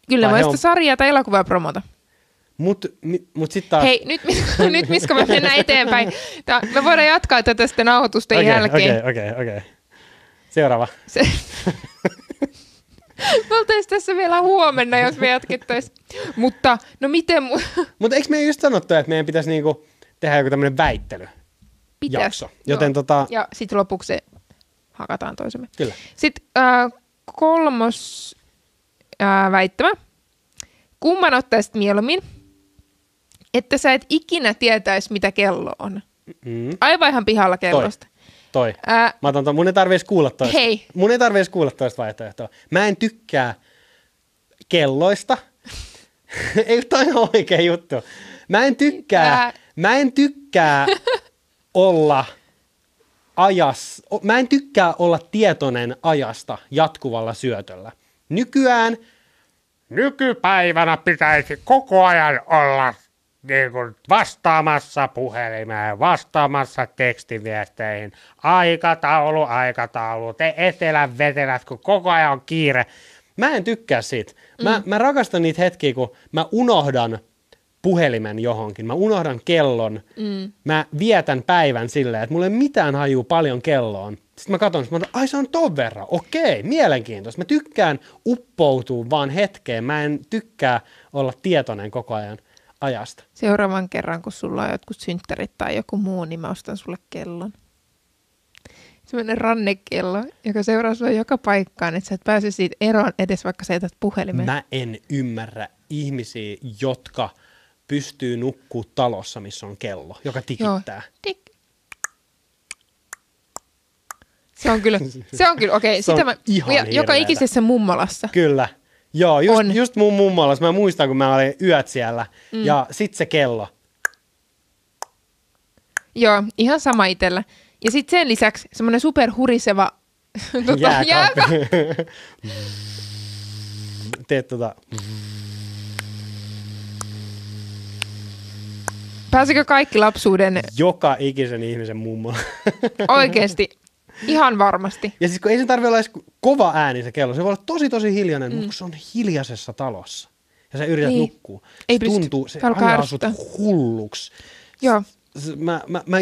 Kyllä voi sitä sarjaa tai elokuvaa promota. Mut sitten taas... Hei, nyt Miska, me mennään eteenpäin. Me voidaan jatkaa tätä sitten nauhoitusten jälkeen. Okei. Seuraava. Me oltaisiin tässä vielä huomenna, jos me jatkettaisiin. Mutta, no miten... Mutta eikö me just sanottu, että meidän pitäisi niinku tehdä joku tämmöinen väittelyjakso? Joten Ja sitten lopuksi se hakataan toisemme. Kyllä. Sitten kolmos väittämä. Kumman ottaisit mieluummin, että sä et ikinä tietäisi, mitä kello on? Aivan ihan pihalla kellosta. Toi. Mä otan mun ei tarvitse kuulla toista. Hei. Mun ei tarvitse kuulla toista vaihtoehtoa. Mä en tykkää kelloista. Ei, toi on oikea juttu. Mä en tykkää olla mä en tykkää olla tietoinen ajasta jatkuvalla syötöllä. Nykypäivänä pitäisi koko ajan olla niin kuin vastaamassa puhelimeen, vastaamassa tekstiviesteihin, aikataulu, te vetelät, kun koko ajan on kiire. Mä en tykkää siitä. Mä rakastan niitä hetkiä, kun mä unohdan puhelimen johonkin, mä unohdan kellon, mä vietän päivän silleen, että mulla ei mitään hajuu paljon kelloon. Sitten mä katson, ai se on ton verran, okei, mielenkiintoista. Mä tykkään uppoutua vaan hetkeen, mä en tykkää olla tietoinen koko ajan ajasta. Seuraavan kerran, kun sulla on jotkut synttärit tai joku muu, niin mä ostan sulle kellon. Sellainen rannekello, joka seuraa sua joka paikkaan, että sä et pääse siitä eroon edes, vaikka sä jätät puhelimeen. Mä en ymmärrä ihmisiä, jotka pystyy nukkuu talossa, missä on kello, joka tikittää. Joo. Se on kyllä, okei. Se on Sitä ihan joka ikisessä mummolassa. Kyllä. Joo, just mun mummolassa. Mä muistan, kun mä olin yöt siellä. Ja sit se kello. Joo, ihan sama itsellä. Ja sit sen lisäksi semmoinen superhuriseva jääkaappi. Teet Pääsikö kaikki lapsuuden... Joka ikisen ihmisen mummo. Oikeesti. Ihan varmasti. Ja siis kun ei se tarvitse olla edes kova ääni se kello. Se voi olla tosi hiljainen, mutta kun se on hiljaisessa talossa. Ja sä yrität nukkua. Ei se tuntuu, se ajaa sut hulluksi. Joo.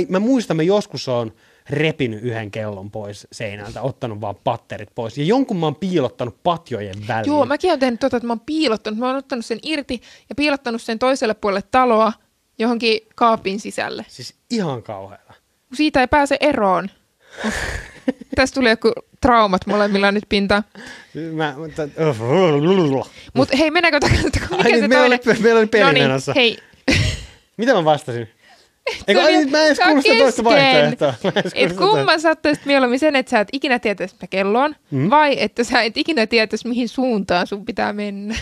Mä muistan, mä joskus oon repinyt yhden kellon pois seinältä, ottanut vaan patterit pois. Ja jonkun mä oon piilottanut patjojen väliin. Joo, mäkin oon tehnyt että mä oon piilottanut. Mä oon ottanut sen irti ja piilottanut sen toiselle puolelle taloa johonkin kaapin sisälle. Siis ihan kauheata. Siitä ei pääse eroon. Tästä tuli joku traumat molemmilla nyt pintaan. Mutta hei, mennäänkö takaisin? Meillä oli peli menossa. Hei. Mitä mä vastasin? Mä en edes kuullut sitä toista vaihtoehtoa. Kumman sä ottaisit mieluummin sen, että sä et ikinä tietäisi, mitä kello on, vai että sä et ikinä tietäisi, mihin suuntaan sun pitää mennä?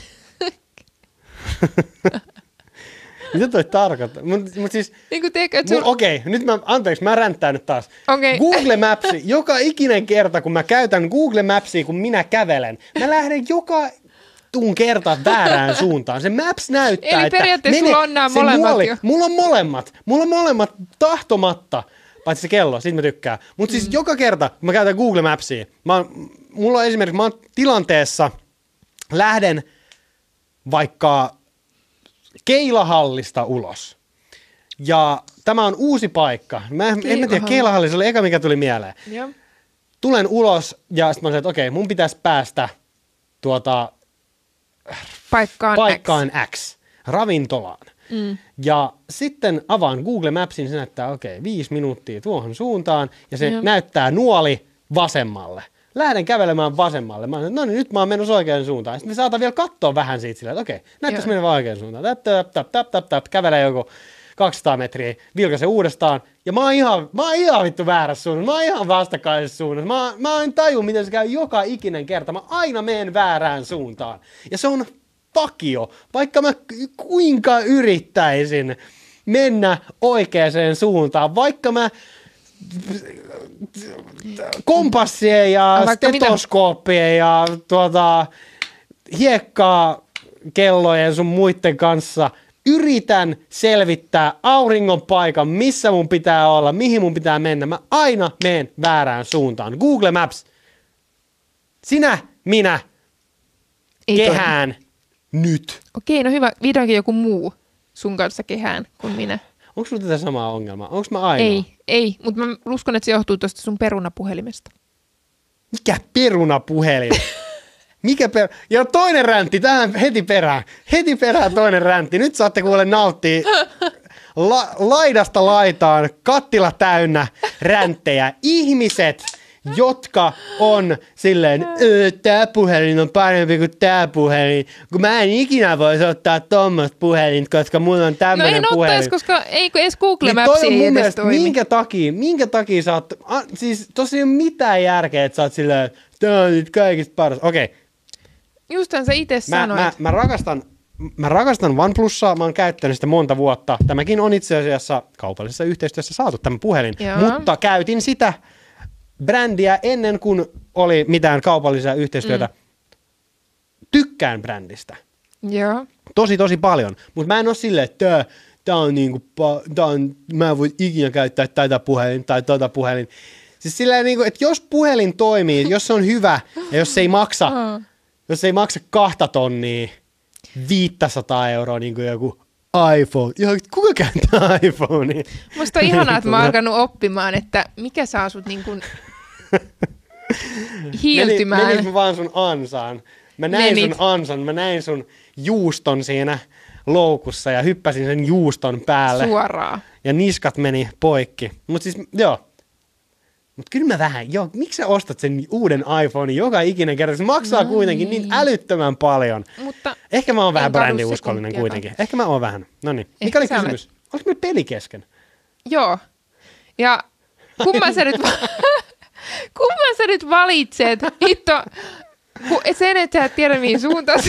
Mitä toi tarkoittaa? Mut siis, niin okei, nyt mä ränttään nyt taas. Okay. Google Maps, joka ikinen kerta, kun mä käytän Google Mapsia, kun minä kävelen, mä lähden joka kerta väärään suuntaan. Se Maps näyttää, eli periaatteessa sulla on nämä molemmat jo. Mulla on molemmat tahtomatta paitsi se kello, siitä mä tykkään. Mutta siis joka kerta, kun mä käytän Google Mapsia, mulla on esimerkiksi, mä oon tilanteessa, lähden vaikka keilahallista ulos. Ja tämä on uusi paikka. En tiedä, keilahalli, se oli eka, mikä tuli mieleen. Joo. Tulen ulos ja sitten mä sanoin, että okei, mun pitäisi päästä paikkaan X, ravintolaan. Ja sitten avaan Google Mapsin, se näyttää 5 minuuttia tuohon suuntaan ja se näyttää nuoli vasemmalle. Lähden kävelemään vasemmalle. Mä sanoin, no niin, nyt mä oon menossa oikeaan suuntaan. Sitten me saatan vielä katsoa vähän siitä silleen, että näyttäisi mennä vaan oikeaan suuntaan. Tap, kävelee joku 200 metriä, vilkaisen uudestaan. Ja mä oon ihan vittu väärässä suunnassa. Mä oon ihan vastakkaisessa suunnassa. Mä en taju, miten se käy joka ikinen kerta. Mä aina menen väärään suuntaan. Ja se on vakio. Vaikka mä kuinka yrittäisin mennä oikeaan suuntaan. Vaikka mä kompassien ja stetoskooppien ja hiekkakellojen sun muiden kanssa yritän selvittää auringon paikan, missä mun pitää olla, mihin mun pitää mennä. Mä aina menen väärään suuntaan. Google Maps. Sinä, minä, Ei kehään, nyt. Okei, no hyvä. Vihdoinkin joku muu sun kanssa kehään kuin minä. Onko sulla tätä samaa ongelmaa? Onko mä ainoa? Ei, mutta mä uskon, että se johtuu tuosta sun perunapuhelimesta. Mikä perunapuhelin? Ja toinen räntti, tähän heti perään toinen räntti. Nyt saatte kuule nauttia laidasta laitaan, kattila täynnä ränttejä. Ihmiset, jotka on silleen, tää puhelin on parempi kuin tää puhelin, kun mä en ikinä voisi ottaa tommoista puhelin, koska mulla on tämmönen puhelin. No en ottaisi, koska ei edes Google niin Maps ei edes toimi. Minkä takia sä oot, siis tosi ei ole mitään järkeä, että sä oot silleen, tää on nyt kaikista paras. Okei. Justhan sä itse sanoit. Mä rakastan OnePlusaa, mä oon käyttänyt sitä monta vuotta. Tämäkin on itse asiassa kaupallisessa yhteistyössä saatu tämä puhelin, mutta käytin sitä brändiä ennen kuin oli mitään kaupallisia yhteistyötä. Tykkään brändistä. Joo. Tosi paljon, mutta mä en oo silleen, että mä en voi ikinä käyttää tätä puhelin tai tota puhelin. Siis silleen niinku, että jos puhelin toimii, jos se on hyvä ja jos se ei maksa, jos ei maksa 2 tonnia, 500 euroa niin kuin joku iPhone. Ja kuka käyttää iPhonea? Musta on ihanaa, että mä oon alkanut oppimaan, että mikä saa sut niin kuin hiiltymään. Menikö mä vaan sun ansaan? Mä näin sun ansan, mä näin sun juuston siinä loukussa ja hyppäsin sen juuston päälle. Suoraan. Ja niskat meni poikki. Mut siis, joo. Mutta kyllä mä vähän, miksi sä ostat sen uuden iPhone joka ikinen kerta? Se maksaa kuitenkin niin älyttömän paljon. Mutta ehkä mä oon vähän brändiuskollinen kuitenkin. Ehkä mä oon vähän. Noniin. Mikä oli kysymys? Oliko meillä peli kesken? Joo. Ja kumman sä nyt valitset? Hitto, sen, että sä et tiedä mihin suuntaan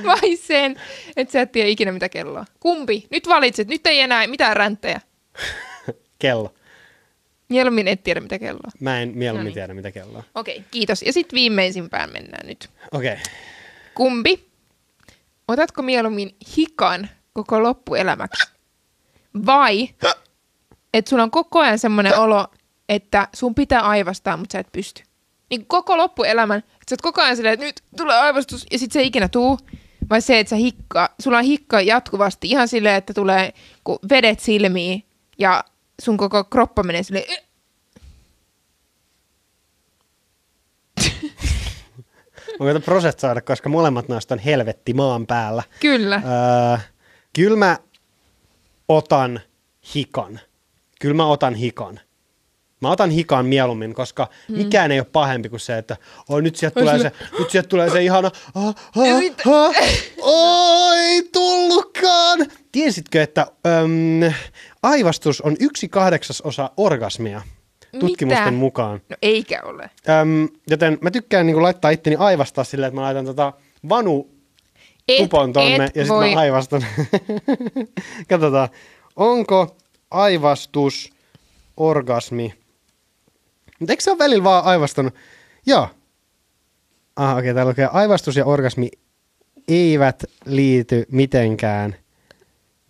vai sen, että sä et tiedä ikinä mitä kelloa. Kumpi? Nyt valitset. Nyt ei enää mitään ränttejä. Kello. Mieluummin et tiedä, mitä kello on. Mä en mieluummin tiedä, mitä kello on. Okei, kiitos. Ja sitten viimeisimpään mennään nyt. Okei. Kumpi? Otatko mieluummin hikan koko loppuelämäksi? Vai että sulla on koko ajan semmoinen olo, että sun pitää aivastaa, mutta sä et pysty. Niin koko loppuelämän, että sä oot koko ajan silleen, että nyt tulee aivastus ja sit se ei ikinä tuu. Vai se, että sulla on hikka jatkuvasti ihan silleen, että tulee vedet silmiin ja sun koko kroppa menee silleen. Mä koitan prosessoida, koska molemmat noista on helvetti maan päällä. Kyllä. Kyllä mä otan hikan. Mä otan hikan mieluummin, koska mikään ei ole pahempi kuin se, että nyt sieltä tulee se ihana, ei tullutkaan. Tiesitkö, että aivastus on 1/8 orgasmia tutkimusten mukaan? No eikä ole. Joten mä tykkään niin kuin laittaa itteni aivastaa silleen, että mä laitan tupon tonne ja sitten mä aivastan. Katsotaan, onko aivastus orgasmi? Mutta eikö se ole välillä vaan aivastanut? Joo. Okei, täällä lukee aivastus ja orgasmi eivät liity mitenkään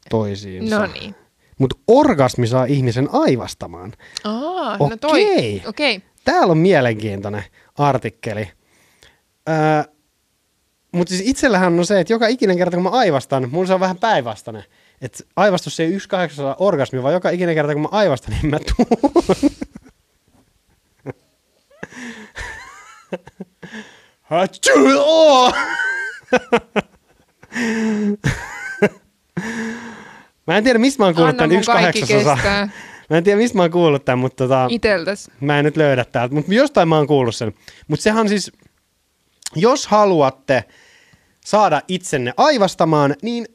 toisiinsa. No niin. Mutta orgasmi saa ihmisen aivastamaan. No toi. Okei. Täällä on mielenkiintoinen artikkeli. Mutta siis itsellähän on se, että joka ikinen kerta kun mä aivastan, mulla se on vähän päinvastainen. Että aivastus ei 1/8 orgasmi, vaan joka ikinen kerta kun mä aivastan, niin mä tuun. Mä en tiedä, mistä mä oon kuullut tämän 1/8. Mä en tiedä, mistä mä oon kuullut tämän, mutta Iteltäs. mä en nyt löydä täältä. Mutta jostain mä oon kuullut sen. Mutta sehän siis, jos haluatte saada itsenne aivastamaan, niin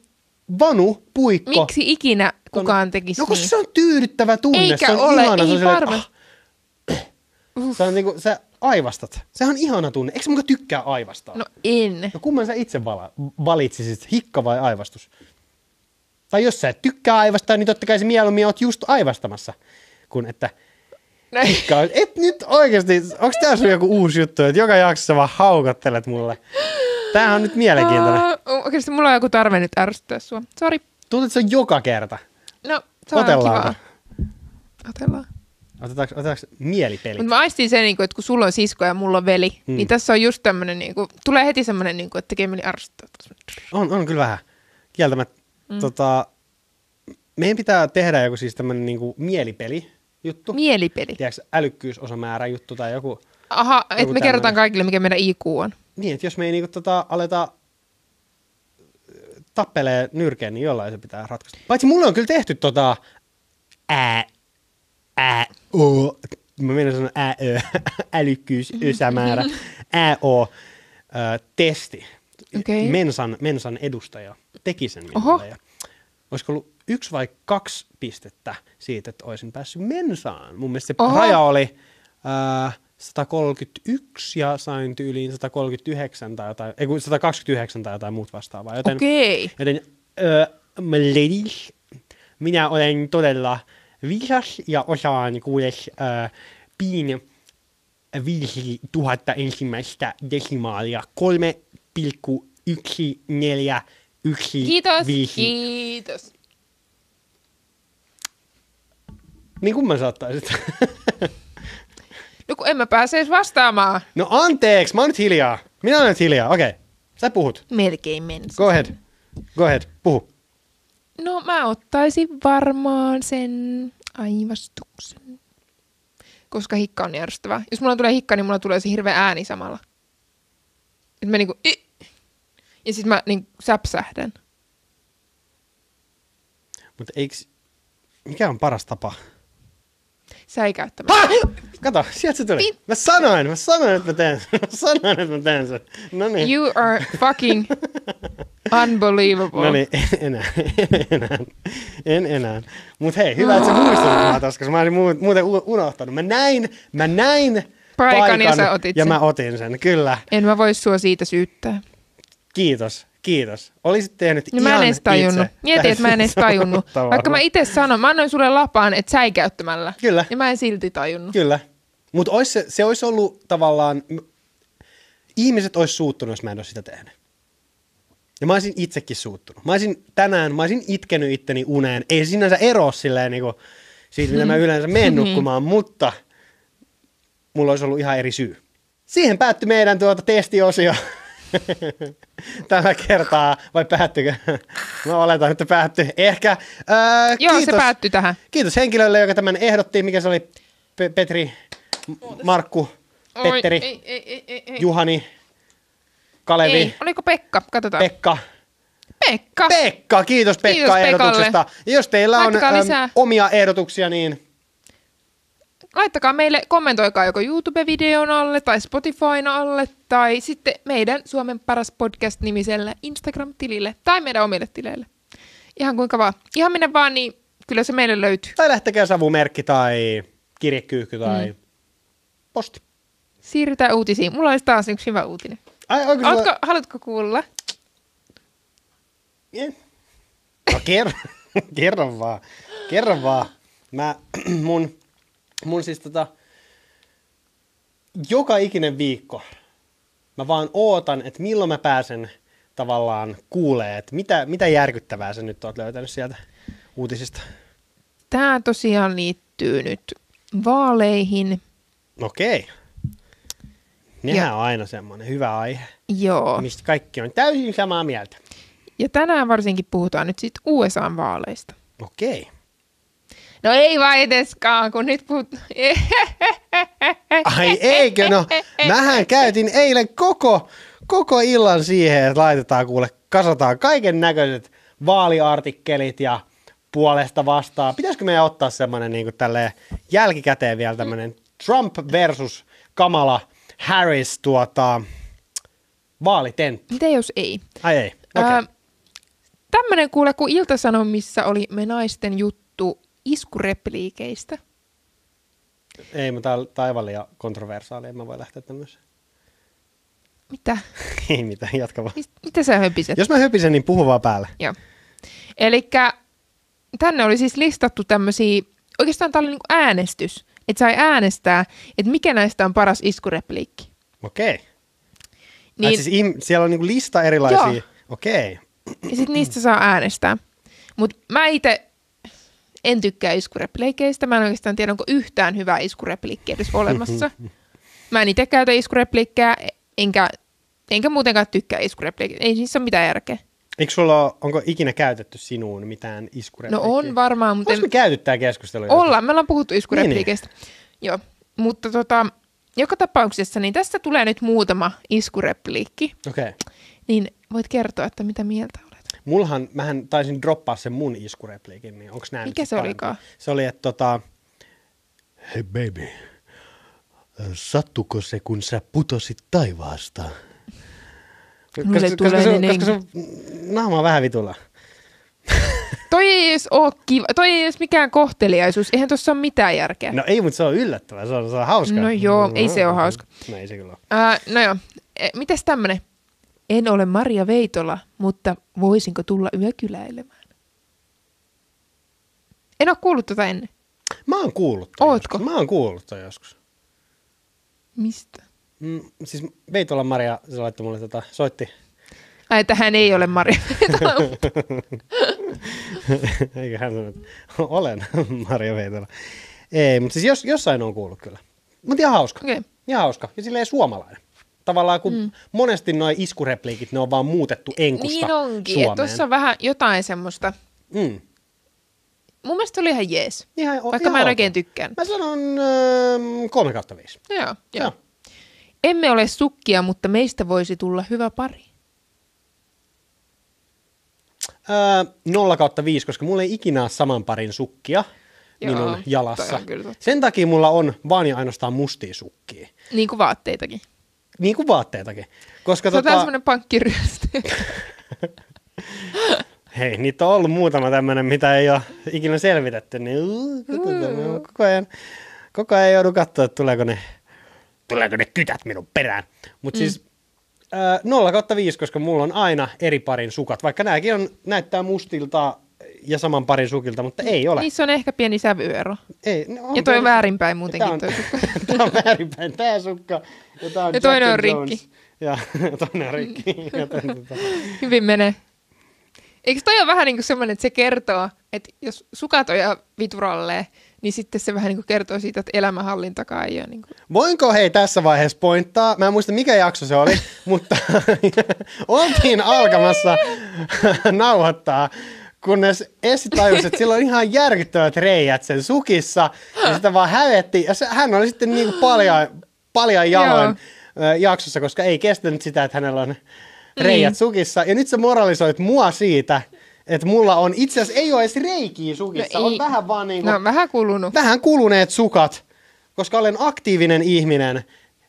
vanu, puikko. Miksi ikinä kukaan tekisi No koska niin? se on tyydyttävä tunne. Eikä se on ole, ihana, ei se on varmasti. Se on niinku, sä aivastat. Sehän on ihana tunne. Eikö muka tykkää aivastaa? No en. No kumman sä itse valitsisit, hikka vai aivastus? Tai jos sä et tykkää aivastaa, niin totta kai se mieluummin oot just aivastamassa. Kun että hikka, et nyt oikeesti, onks tää sun joku uusi juttu, että joka jaksossa vaan haukottelet mulle? Tämähän on nyt mielenkiintoinen. Oikeesti mulla on joku tarve nyt ärsyttää sua. Sori. Tuntuu, että se on joka kerta. No, se on kivaa. Otellaan. Otetaanko mielipeli? Mutta mä aistin sen, että kun sulla on sisko ja mulla on veli, niin tässä on just tämmönen, tulee heti semmonen, että tekee mieli ärsyttää. On kyllä vähän. Kieltämättä. Meidän pitää tehdä joku siis tämmönen niinku mielipeli juttu. Mielipeli. Tiedätkö, älykkyysosamäärä juttu tai joku. Aha, että me kerrotaan kaikille, mikä meidän IQ on. Niin, että jos me ei niinku aleta tappelee nyrkeen, niin jollain se pitää ratkaista. Paitsi mulle on kyllä tehty mä menen sanoa älykkyysosamäärä, testi. Okay. Mensan edustaja teki sen minulle. Ja olisiko ollut 1 vai 2 pistettä siitä, että olisin päässyt mensaan. Mun mielestä se raja oli 131 ja sain tyyliin 139 tai jotain, 129 tai jotain muut vastaavaa. Joten ladies, minä olen todella viisas ja osaan kuules piin 5000 ensimmäistä desimaalia 3,1415. Kiitos. Niin kuin mä saattaisit. No kun en mä pääse edes vastaamaan. No anteeksi, mä oon nyt hiljaa. Minä olen nyt hiljaa, okei. Sä puhut. Melkein mennessä. Go ahead, puhu. No mä ottaisin varmaan sen aivastuksen. Koska hikka on niin ärsyttävää. Jos mulla tulee hikka, niin mulla tulee se hirveä ääni samalla. Että mä niinku... Ja sit mä niinku säpsähdän. Mutta eiks... Mikä on paras tapa? Säikäyttämään. Kato, sieltä se tuli. Mä sanoin, että mä teen sen. Noniin. You are fucking unbelievable. Noniin, en enää. Mut hei, hyvä, että sä muistut mua tossa, koska mä olisin muuten unohtanut. Mä näin paikan ja sä otit ja sen. mä otin sen, kyllä. En mä vois sua siitä syyttää. Kiitos. Olisit tehnyt No ihan mä en edes tajunnut. itse. Mietin, että mä en edes tajunnut. Vaikka mä itse sanon, mä annoin sulle lapaan, että säikäyttämällä. Kyllä. Ja mä en silti tajunnut. Kyllä. Mutta se olisi ollut tavallaan, ihmiset olisi suuttunut, jos mä en olisi sitä tehnyt. Ja mä olisin itsekin suuttunut. Mä olisin itkenyt itteni uneen. Ei se sinänsä eroa silleen niinku siitä, mitä mä yleensä menen nukkumaan, mutta mulla olisi ollut ihan eri syy. Siihen päättyi meidän testiosio. Tällä kertaa, vai päättykö? Mä oletan, että päättyi. Ehkä. Joo, kiitos. se päättyi tähän. Kiitos henkilölle, joka tämän ehdotti. Mikä se oli? Petri, Markku, Petteri, Ei. Juhani, Kalevi. Ei, oliko Pekka? Katsotaan. Pekka, kiitos Pekka Kiitos ehdotuksesta. Ja jos teillä on omia ehdotuksia, niin... Laittakaa meille, kommentoikaa joko YouTube-videon alle tai Spotifyn alle tai sitten meidän Suomen paras podcast-nimiselle Instagram-tilille tai meidän omille tileille. Ihan kuinka vaan. Ihan minne vaan, niin kyllä se meille löytyy. Tai lähtekää savumerkki tai kirjekyyhky tai posti. Siirrytään uutisiin. Mulla olisi taas yksi hyvä uutinen. Haluatko kuulla? No kerro vaan. Mun siis joka ikinen viikko mä vaan ootan, että milloin mä pääsen tavallaan kuulee, että mitä järkyttävää sä nyt oot löytänyt sieltä uutisista. tämä tosiaan liittyy nyt vaaleihin. Okei. Nehän on aina semmoinen hyvä aihe, Joo. mistä kaikki on täysin samaa mieltä. Ja tänään varsinkin puhutaan nyt sitten USA-vaaleista. Okei. No ei vaiteskaan, kun nyt Ai eikö? No, mähän käytin eilen koko illan siihen, että laitetaan kasataan kaiken näköiset vaaliartikkelit ja puolesta vastaan. Pitäisikö meidän ottaa semmoinen niin kuin tälleen jälkikäteen vielä tämmöinen Trump versus Kamala Harris vaalitentti? Mitä jos ei? Ai ei, okei. Tämmöinen kuule, kun Ilta-Sanomissa oli me naisten juttu iskurepliikeistä. Ei, mutta tämä on aivan liian kontroversaali, en mä voi lähteä tämmöiseen. Mitä? Ei mitään, jatka vaan. Mitä sä höpiset? Jos mä höpisen, niin puhu vaan päälle. Joo. Elikkä tänne oli siis listattu tämmöisiä, oikeastaan tää oli niinku äänestys, että sai äänestää, että mikä näistä on paras iskurepliikki. Okei. Niin, Siis siellä on niinku lista erilaisia. Joo. Okei. ja sitten niistä saa äänestää. Mutta mä itse en tykkää iskurepliikeistä. Mä en oikeastaan tiedä, onko yhtään hyvää iskurepliikkiä edes olemassa. Mä en itse käytä iskurepliikkejä, enkä muutenkaan tykkää iskurepliikkiä. Ei niissä ole mitään järkeä. Onko ikinä käytetty sinuun mitään iskurepliikkiä? No on varmaan, mutta... Voisi me käyty tää keskustelu? Ollaan, me ollaan puhuttu iskurepliikeistä. Joo, mutta joka tapauksessa, niin tästä tulee nyt muutama iskurepliikki. Okei. Niin voit kertoa, että mitä mieltä olet. Mähän taisin droppaa sen mun iskurepliikin, niin onks nää Mikä nyt se parempi? olikaan? Se oli, että Hei baby, sattuko se, kun sä putosit taivaasta? Mulle tulee koska se naama on vähän vitulla. Toi ei edes ole kiva. Toi ei edes mikään kohteliaisuus. Eihän tuossa ole mitään järkeä. No ei, mutta se on yllättävää. Se on hauska. No joo, ei se ole hauska. No ei se kyllä ole. No joo. Mites tämmönen? En ole Maria Veitola, mutta voisinko tulla yökyläilemään? En ole kuullut tota ennen. Mä oon kuullut toi Ootko? joskus. Mä oon kuullut toi joskus. Mistä? Siis Veitola Maria, se laittoi mulle soitti. Ai, että hän ei ole Maria Veitola. Eikö hän sanonut, että olen Maria Veitola. Ei, mutta siis jossain on kuullut kyllä. Mutta ihan hauska. Okay. Ihan hauska. Ja silleen suomalainen. Tavallaan kun monesti nuo iskurepliikit, ne on vaan muutettu enkusta Niin onkin, Suomeen. että tuossa on vähän jotain semmoista. Mun mielestä oli ihan jees, vaikka mä en oikein tykkään. Mä sanon 3/5. Joo. Emme ole sukkia, mutta meistä voisi tulla hyvä pari. 0/5, koska mulla ei ikinä ole saman parin sukkia minun jalassa. Sen takia mulla on vaan ja ainoastaan mustia sukkia. Niin kuin vaatteitakin. Niin kuin vaatteitakin. Koska se on semmoinen pankkiryöstö. Hei, niitä on ollut muutama tämmöinen, mitä ei ole ikinä selvitetty. Niin, koko ajan joudun katsoa, että tuleeko ne kytät minun perään. Mutta siis 0/5, koska mulla on aina eri parin sukat. Vaikka nämäkin näyttää mustilta ja saman parin sukilta, mutta ei ole. Niissä on ehkä pieni sävyero. Ei, ja toi on väärinpäin muutenkin toi sukka. Tämä on väärinpäin tämä sukka. Ja toinen on rikki. Ja toinen on rikki. Hyvin menee. Eikö toi ole vähän niin kuin semmoinen, että se kertoo, että jos sukat on ja vituralleen, niin sitten se vähän niin kuin kertoo siitä, että elämänhallintakaan ei ole. Niin kuin. Voinko tässä vaiheessa pointtaa? Mä en muista mikä jakso se oli, mutta oltiin alkamassa nauhoittaa, kunnes Essi tajusi, että sillä on ihan järkyttävät reijät sen sukissa, ja sitä vaan hävetti. Ja hän oli sitten niin kuin paljain jaloin jaksossa, koska ei kestänyt sitä, että hänellä on reijät sukissa. Ja nyt sä moralisoit mua siitä, että mulla on itse asiassa ei ole edes reikiä sukissa. No on vähän vaan niin kuin, vähän kulunut. Vähän kuluneet sukat, koska olen aktiivinen ihminen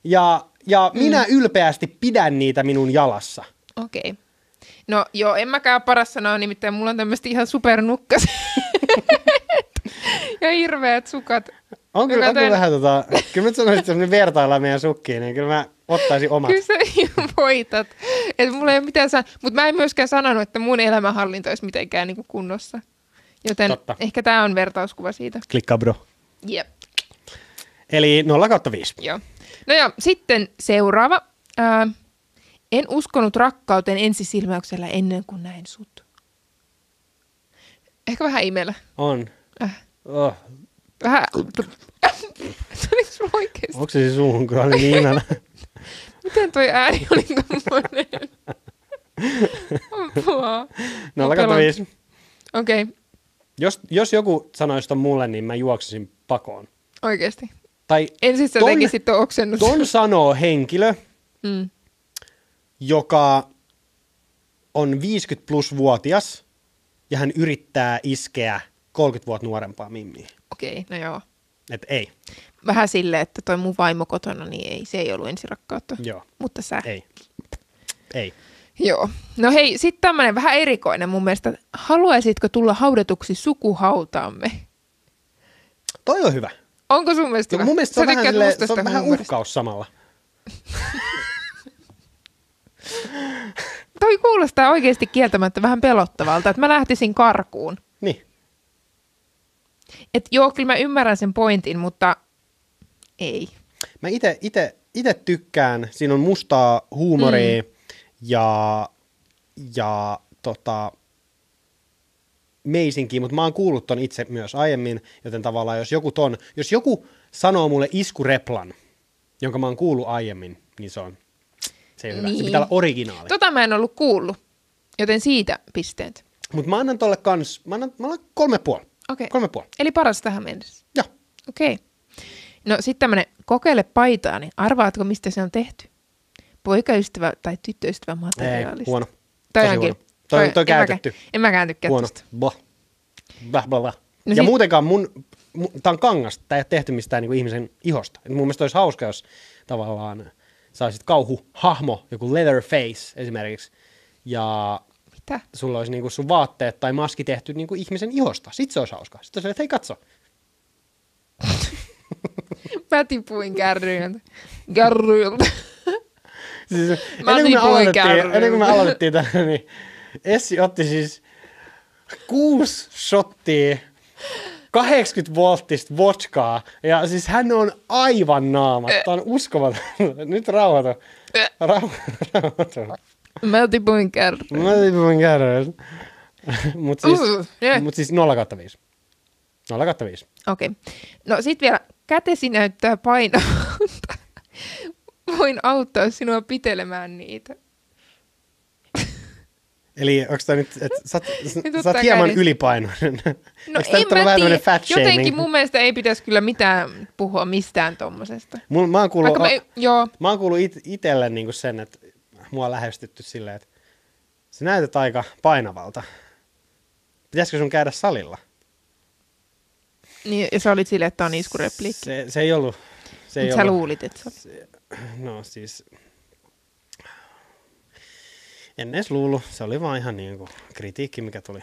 ja minä ylpeästi pidän niitä minun jalassa. Okei. No joo, en mäkään paras sanoa, nimittäin mulla on tämmöistä ihan supernukkasia. ja hirveät sukat. On kyllä vähän kyllä nyt sanoisit, että jos vertaillaan meidän sukkiin, niin kyllä mä ottaisin omat. Kyllä sä voitat. Että mulla ei ole mitään mutta mä en myöskään sanonut, että mun elämänhallinta olisi mitenkään niin kuin kunnossa. Joten ehkä tää on vertauskuva siitä. Klikkaa bro. Jep. Eli 0/5. Joo. No ja sitten seuraava. En uskonut rakkauteen ensisilmäyksellä ennen kuin näin sut. Ehkä vähän imellä. On. Oh. Vähän... Tuliko sulla oikeesti? Onko se siis suuhun, kun oli niin ihana? Miten toi ääni oli tommoinen? Apua. 0-5. Okei, Jos joku sanoisi ton mulle, niin mä juoksisin pakoon. oikeesti. Tai Ensin sä tekisit tuon oksennus. ton sanoo henkilö, joka on 50+-vuotias ja hän yrittää iskeä 30 vuotta nuorempaa mimmiä. Okei, no joo. Et ei. Vähän silleen, että toi mun vaimo kotona, niin ei, se ei ollut ensirakkautta. Joo. Mutta sä. Ei. Joo. No hei, sitten tämmönen vähän erikoinen mun mielestä. Haluaisitko tulla haudatuksi sukuhautaamme? Toi on hyvä. Onko sun mielestä hyvä? Mun mielestä se Sä on vähän, tykkäät se on mustasta vähän huumorista. uhkaus samalla. Toi kuulostaa oikeasti kieltämättä vähän pelottavalta, että mä lähtisin karkuun. Niin. Et joo, kyllä mä ymmärrän sen pointin, mutta ei. Mä ite tykkään, siinä on mustaa huumoria ja meisinkiä, mutta mä oon kuullut ton itse myös aiemmin, joten tavallaan jos joku sanoo mulle iskureplan, jonka mä oon kuullut aiemmin, niin se ei ole hyvä. Se Niin. pitää olla originaali. Tota mä en ollut kuullut, joten siitä pisteet. Mutta mä annan tolle kans, mä annan 3,5. Okei. 3,5. Eli paras tähän mennessä. Joo. Okei. No sitten tämmönen kokeile paitaa, niin arvaatko mistä se on tehty? Poikaystävä tai tyttöystävä Ei, materiaalista. huono. Toi Tosi onkin. huono. Toi käytetty. En mäkään tykkää Huono. tosta. Blah. Blah, blah, blah. No Ja sit- muutenkaan tää on kangasta, tää ei ole tehty mistään niinku ihmisen ihosta. Et mun mielestä olisi hauska, jos tavallaan saisit kauhuhahmo, joku Leatherface esimerkiksi, ja Mitä? sulla olisi niinku sun vaatteet tai maski tehty niinku ihmisen ihosta. Sitten se olisi hauska. Sitten olisi, että hei katso. Mä tipuin kärryiltä. Kärryiltä. Siis, Mä tipuin kärryiltä. ennen kuin me aloitettiin tämän, niin Essi otti siis 6 shottia 80-volttista vodkaa, ja siis hän on aivan naamat. Tämä on uskomaton. Nyt rauhoitu. Rauhoitu. Mä tipuin kärryiltä. Mä tipuin kärryiltä. Mutta siis 0/5. 0/5. Okei. No sit vielä kätesi näyttää painavalta. Voin auttaa sinua pitelemään niitä. Eli onko tämä nyt, että sä Nyt oot ottaa hieman kädet. ylipainoinen? No Eikö tää en nyt ole mä vähän tiedä. tämmönen fat shaming? Jotenkin mun mielestä ei pitäisi kyllä mitään puhua mistään tommosesta. Mä oon kuullut, Joo. mä oon kuullut itselle niinku sen, että mua on lähestytty silleen, että sä näytät aika painavalta. Pitäisikö sun käydä salilla? Niin, ja sä olit silleen, että tää on iskurepliikki. Se ei ollut. Se ei Sä ollut. luulit, että se oli. No siis. En edes luullut. Se oli vaan ihan niinku kritiikki, mikä tuli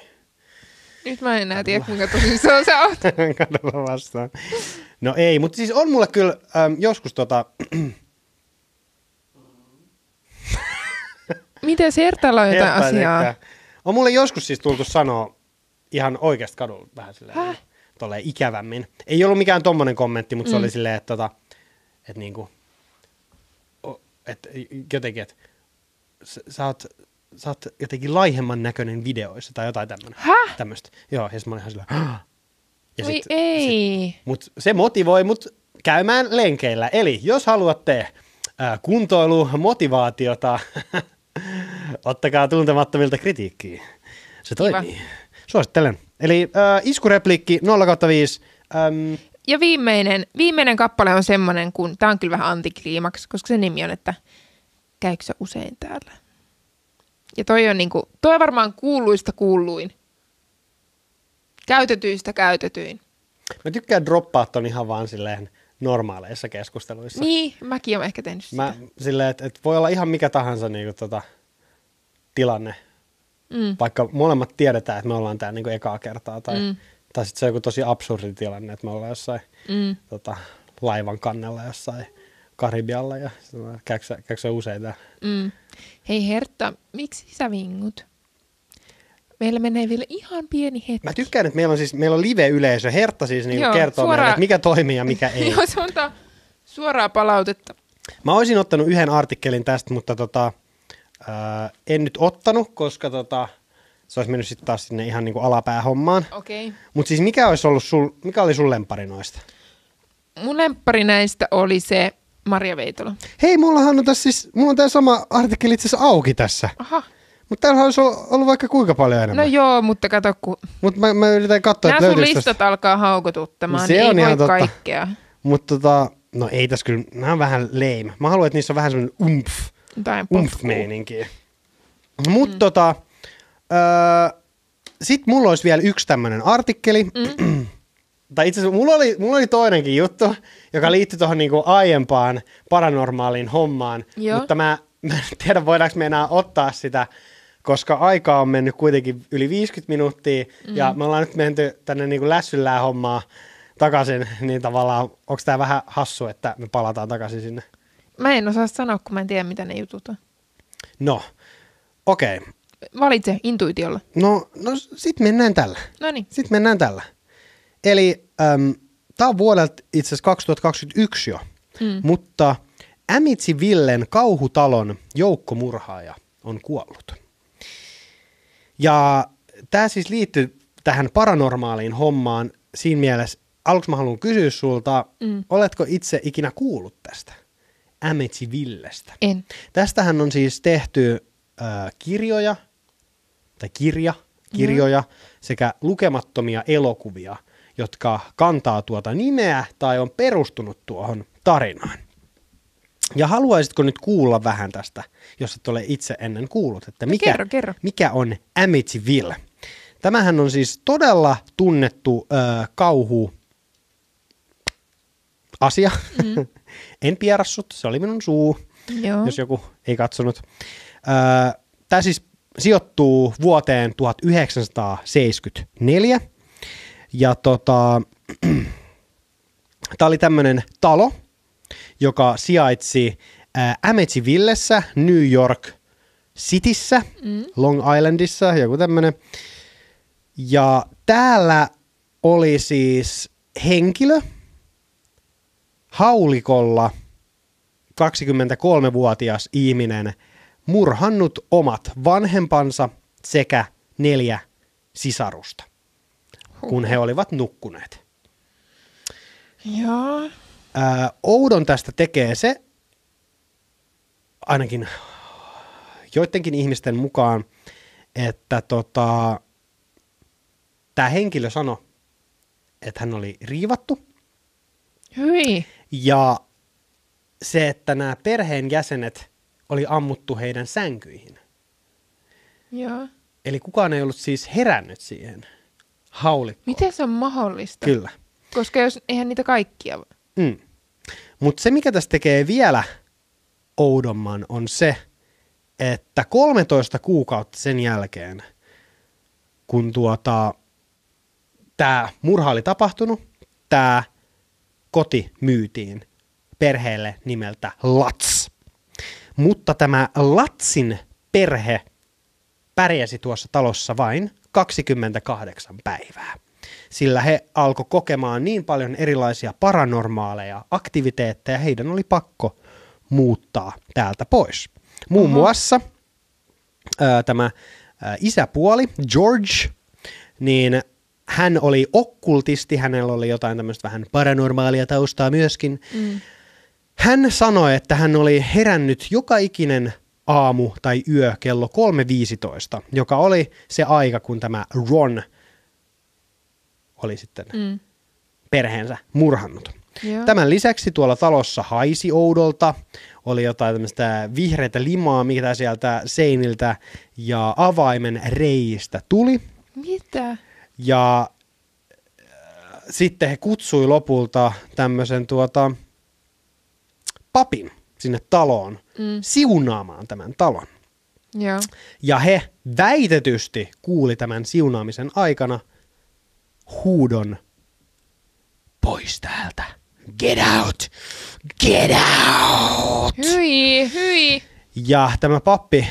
Nyt mä en enää tiedä, kuinka tosissaan sä oot. kadulla vastaan. No ei, mutta siis on mulle kyllä joskus Miten Hertalla on jotain Hertta asiaa? tekee. On mulle joskus siis tultu sanoa ihan oikeasta kadulta vähän silleen, tolleen ikävämmin. Ei ollut mikään tommonen kommentti, mutta se oli silleen, että niinku, että jotenkin, että sä oot jotenkin laihemman näköinen videoissa tai jotain tämmöistä. Joo, ja sit mä olin ihan silleen, ja Oi ei. mut se motivoi mut käymään lenkeillä. Eli jos haluatte kuntoilumotivaatiota, ottakaa tuntemattomilta kritiikkiä. Se toimii. Kiva. Suosittelen. Eli iskurepliikki 0/5. Ja viimeinen kappale on semmoinen, kun tää on kyllä vähän antikliimaks, koska se nimi on, että käykö sä usein täällä? Ja toi on niinku, toi on varmaan kuuluista kuuluin. Käytetyistä käytetyin. Mä tykkään droppaa ton ihan vaan silleen normaaleissa keskusteluissa. Niin, mäkin oon ehkä tehnyt sitä. Silleen, että voi olla ihan mikä tahansa niinku tilanne. Vaikka molemmat tiedetään, että me ollaan täällä niinku ekaa kertaa. Tai sitten se on joku tosi absurdi tilanne, että me ollaan jossain laivan kannella jossain Karibialla ja käykö sä usein täällä? Hei Hertta, miksi sä vingut? Meillä menee vielä ihan pieni hetki. Mä tykkään, että meillä on live-yleisö. Hertta siis niinku kertoo meille, että mikä toimii ja mikä ei. Joo, se on suoraa palautetta. Mä olisin ottanut yhden artikkelin tästä, mutta en nyt ottanut, koska Se olisi mennyt sitten taas sinne ihan niinku alapäähommaan. Okei. Mutta siis mikä oli sun lemppari noista? Mun lemppari näistä oli se Maria Veitola. Hei, mulla on tää sama artikkeli itse asiassa auki tässä. Aha. Mutta täällä olisi ollut vaikka kuinka paljon enemmän. No joo, mutta kato, kun Mutta mä yritän katsoa, että nämä sun löytyykö listat alkaa haukotuttamaan, Se niin on ei ihan voi totta. kaikkea. Mutta no ei tässä kyllä, nämä on vähän lame. Mä haluan, että niissä on vähän semmoinen umf-meininki. Mutta sit mulla olisi vielä yksi tämmönen artikkeli. Tai itse asiassa mulla oli toinenkin juttu, joka liittyi tuohon niinku aiempaan paranormaaliin hommaan. Joo. Mutta mä en tiedä, voidaanko me enää ottaa sitä, koska aikaa on mennyt kuitenkin yli 50 minuuttia. Ja me ollaan nyt menty tänne niinku lässyllään hommaa takaisin, niin tavallaan onko tää vähän hassu, että me palataan takaisin sinne? Mä en osaa sanoa, kun mä en tiedä, mitä ne jutut on. No, okei. Valitse intuitiolla. No sit mennään tällä. Noniin. Sitten mennään tällä. Eli tää on vuodelta itse asiassa 2021 jo, mutta Amityvillen kauhutalon joukkomurhaaja on kuollut. Ja tää siis liittyy tähän paranormaaliin hommaan siinä mielessä. Aluksi mä haluan kysyä sulta, oletko itse ikinä kuullut tästä Amityvillestä? En. Tästähän on siis tehty kirjoja sekä lukemattomia elokuvia, jotka kantaa tuota nimeä tai on perustunut tuohon tarinaan. Ja haluaisitko nyt kuulla vähän tästä, jos et ole itse ennen kuullut, että kerro. mikä on Amityville? Tämähän on siis todella tunnettu kauhu asia. En pierassut, se oli minun suu, Joo. jos joku ei katsonut. Tämä siis sijoittuu vuoteen 1974. Ja tämä oli tämmöinen talo, joka sijaitsi Amityvillessä, New York Cityssä, Long Islandissa, joku tämmöinen. Ja täällä oli siis henkilö haulikolla 23-vuotias ihminen murhannut omat vanhempansa sekä 4 sisarusta, kun he olivat nukkuneet. Joo. Oudon tästä tekee se, ainakin joidenkin ihmisten mukaan, että tämä henkilö sanoi, että hän oli riivattu. Hyi. Ja se, että nämä perheenjäsenet oli ammuttu heidän sänkyihin. Joo. Eli kukaan ei ollut siis herännyt siihen haulikkoon. Miten se on mahdollista? Kyllä. Koska eihän niitä kaikkia. Mutta se, mikä tässä tekee vielä oudomman, on se, että 13 kuukautta sen jälkeen, kun tämä murha oli tapahtunut, tämä koti myytiin perheelle nimeltä Lutz. Mutta tämä Lutzin perhe pärjäsi tuossa talossa vain 28 päivää. Sillä he alkoi kokemaan niin paljon erilaisia paranormaaleja aktiviteetteja, heidän oli pakko muuttaa täältä pois. Muun muassa tämä isäpuoli, George, niin hän oli okkultisti, hänellä oli jotain tämmöistä vähän paranormaalia taustaa myöskin. Hän sanoi, että hän oli herännyt joka ikinen aamu tai yö kello 3.15, joka oli se aika, kun tämä Ron oli sitten perheensä murhannut. Joo. Tämän lisäksi tuolla talossa haisi oudolta, oli jotain tämmöistä vihreätä limaa, mitä sieltä seiniltä ja avaimen reiistä tuli. Mitä? Ja sitten he kutsui lopulta tämmöisen papin sinne taloon siunaamaan tämän talon. Joo. Ja he väitetysti kuuli tämän siunaamisen aikana huudon pois täältä. Get out! Get out! Hyi. Ja tämä pappi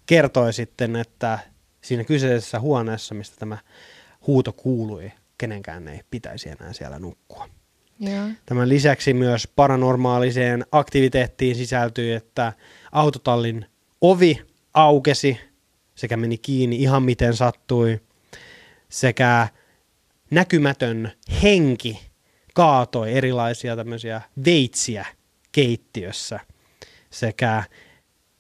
kertoi sitten, että siinä kyseisessä huoneessa, mistä tämä huuto kuului, kenenkään ei pitäisi enää siellä nukkua. Joo. Tämän lisäksi myös paranormaaliseen aktiviteettiin sisältyi, että autotallin ovi aukesi sekä meni kiinni ihan miten sattui, sekä näkymätön henki kaatoi erilaisia tämmöisiä veitsiä keittiössä, sekä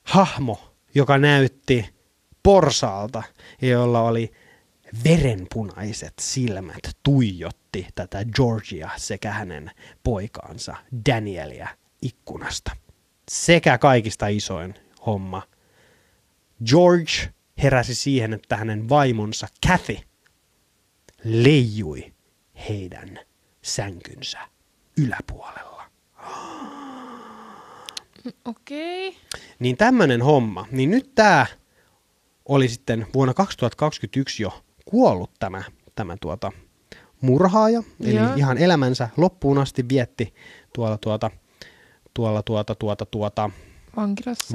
hahmo, joka näytti porsaalta, jolla oli verenpunaiset silmät, tuijotti tätä Georgia sekä hänen poikaansa Danielia ikkunasta. Sekä kaikista isoin homma. George heräsi siihen, että hänen vaimonsa Kathy leijui heidän sänkynsä yläpuolella. Okei. Niin tämmönen homma. Niin nyt tää oli sitten vuonna 2021 jo kuollut tämä murhaaja. Eli ihan elämänsä loppuun asti vietti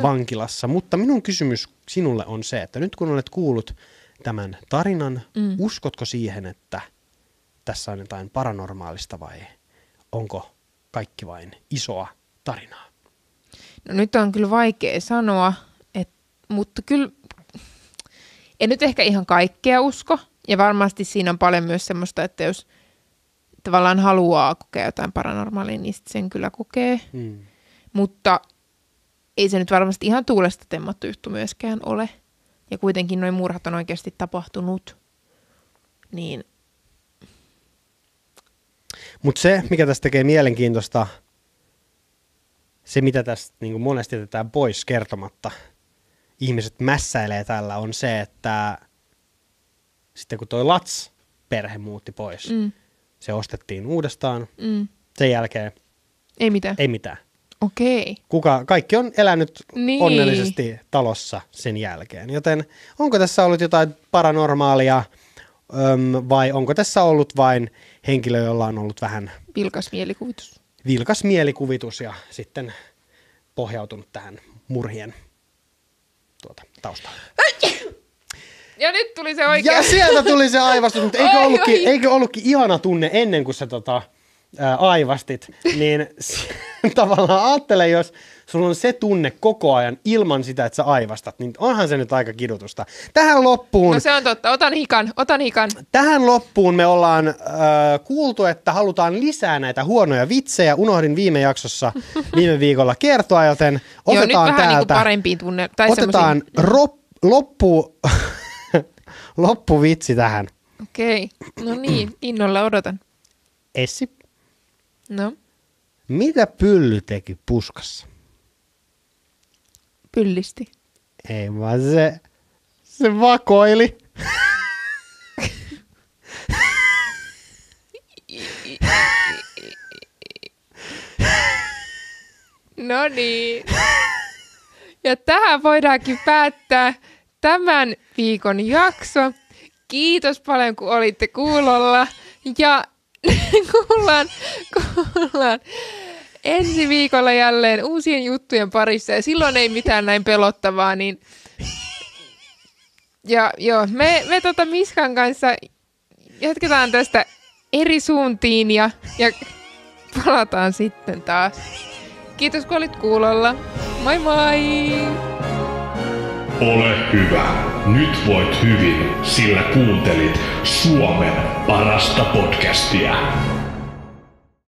vankilassa. Mutta minun kysymys sinulle on se, että nyt kun olet kuullut tämän tarinan, uskotko siihen, että tässä on jotain paranormaalista vai onko kaikki vain isoa tarinaa? No nyt on kyllä vaikea sanoa, mutta kyllä en nyt ehkä ihan kaikkea usko. Ja varmasti siinä on paljon myös semmoista, että jos tavallaan haluaa kokea jotain paranormaalia, niin sen kyllä kokee. Mutta ei se nyt varmasti ihan tuulesta temmattu juttu myöskään ole. Ja kuitenkin noin murhat on oikeasti tapahtunut. Niin. Mutta se, mikä tästä tekee mielenkiintoista, se mitä tästä niin monesti jätetään pois kertomatta, ihmiset mässäilee tällä, on se, että sitten kun toi Lats-perhe muutti pois, se ostettiin uudestaan, sen jälkeen ei mitään. Okei. Kaikki on elänyt onnellisesti talossa sen jälkeen. Joten onko tässä ollut jotain paranormaalia vai onko tässä ollut vain henkilö, jolla on ollut vähän vilkas mielikuvitus ja sitten pohjautunut tähän murhien taustaan. Ja nyt tuli se oikea. Ja sieltä tuli se aivastus, mutta eikö ollutkin ihana tunne ennen kuin sä aivastit, niin tavallaan ajattele, jos sulla on se tunne koko ajan ilman sitä, että sä aivastat, niin onhan se nyt aika kidutusta. Tähän loppuun... No se on totta, otan hikan. Tähän loppuun me ollaan kuultu, että halutaan lisää näitä huonoja vitsejä. Unohdin viime jaksossa viime viikolla kertoa, joten otetaan nyt vähän täältä... niin kuin parempiin tunne... Tai otetaan loppuvitsi tähän. Okei, no niin, innolla odotan. Essi. No? Mitä pylly teki puskassa? Pyllisti. Ei vaan se vakoili. No niin. Ja tähän voidaankin päättää tämän viikon jakso. Kiitos paljon, kun olitte kuulolla. Ja kuullaan ensi viikolla jälleen uusien juttujen parissa. Ja silloin ei mitään näin pelottavaa. Niin... Ja joo, me Miskan kanssa jatketaan tästä eri suuntiin ja palataan sitten taas. Kiitos, kun olit kuulolla. Moi moi! Ole hyvä. Nyt voit hyvin, sillä kuuntelit Suomen parasta podcastia.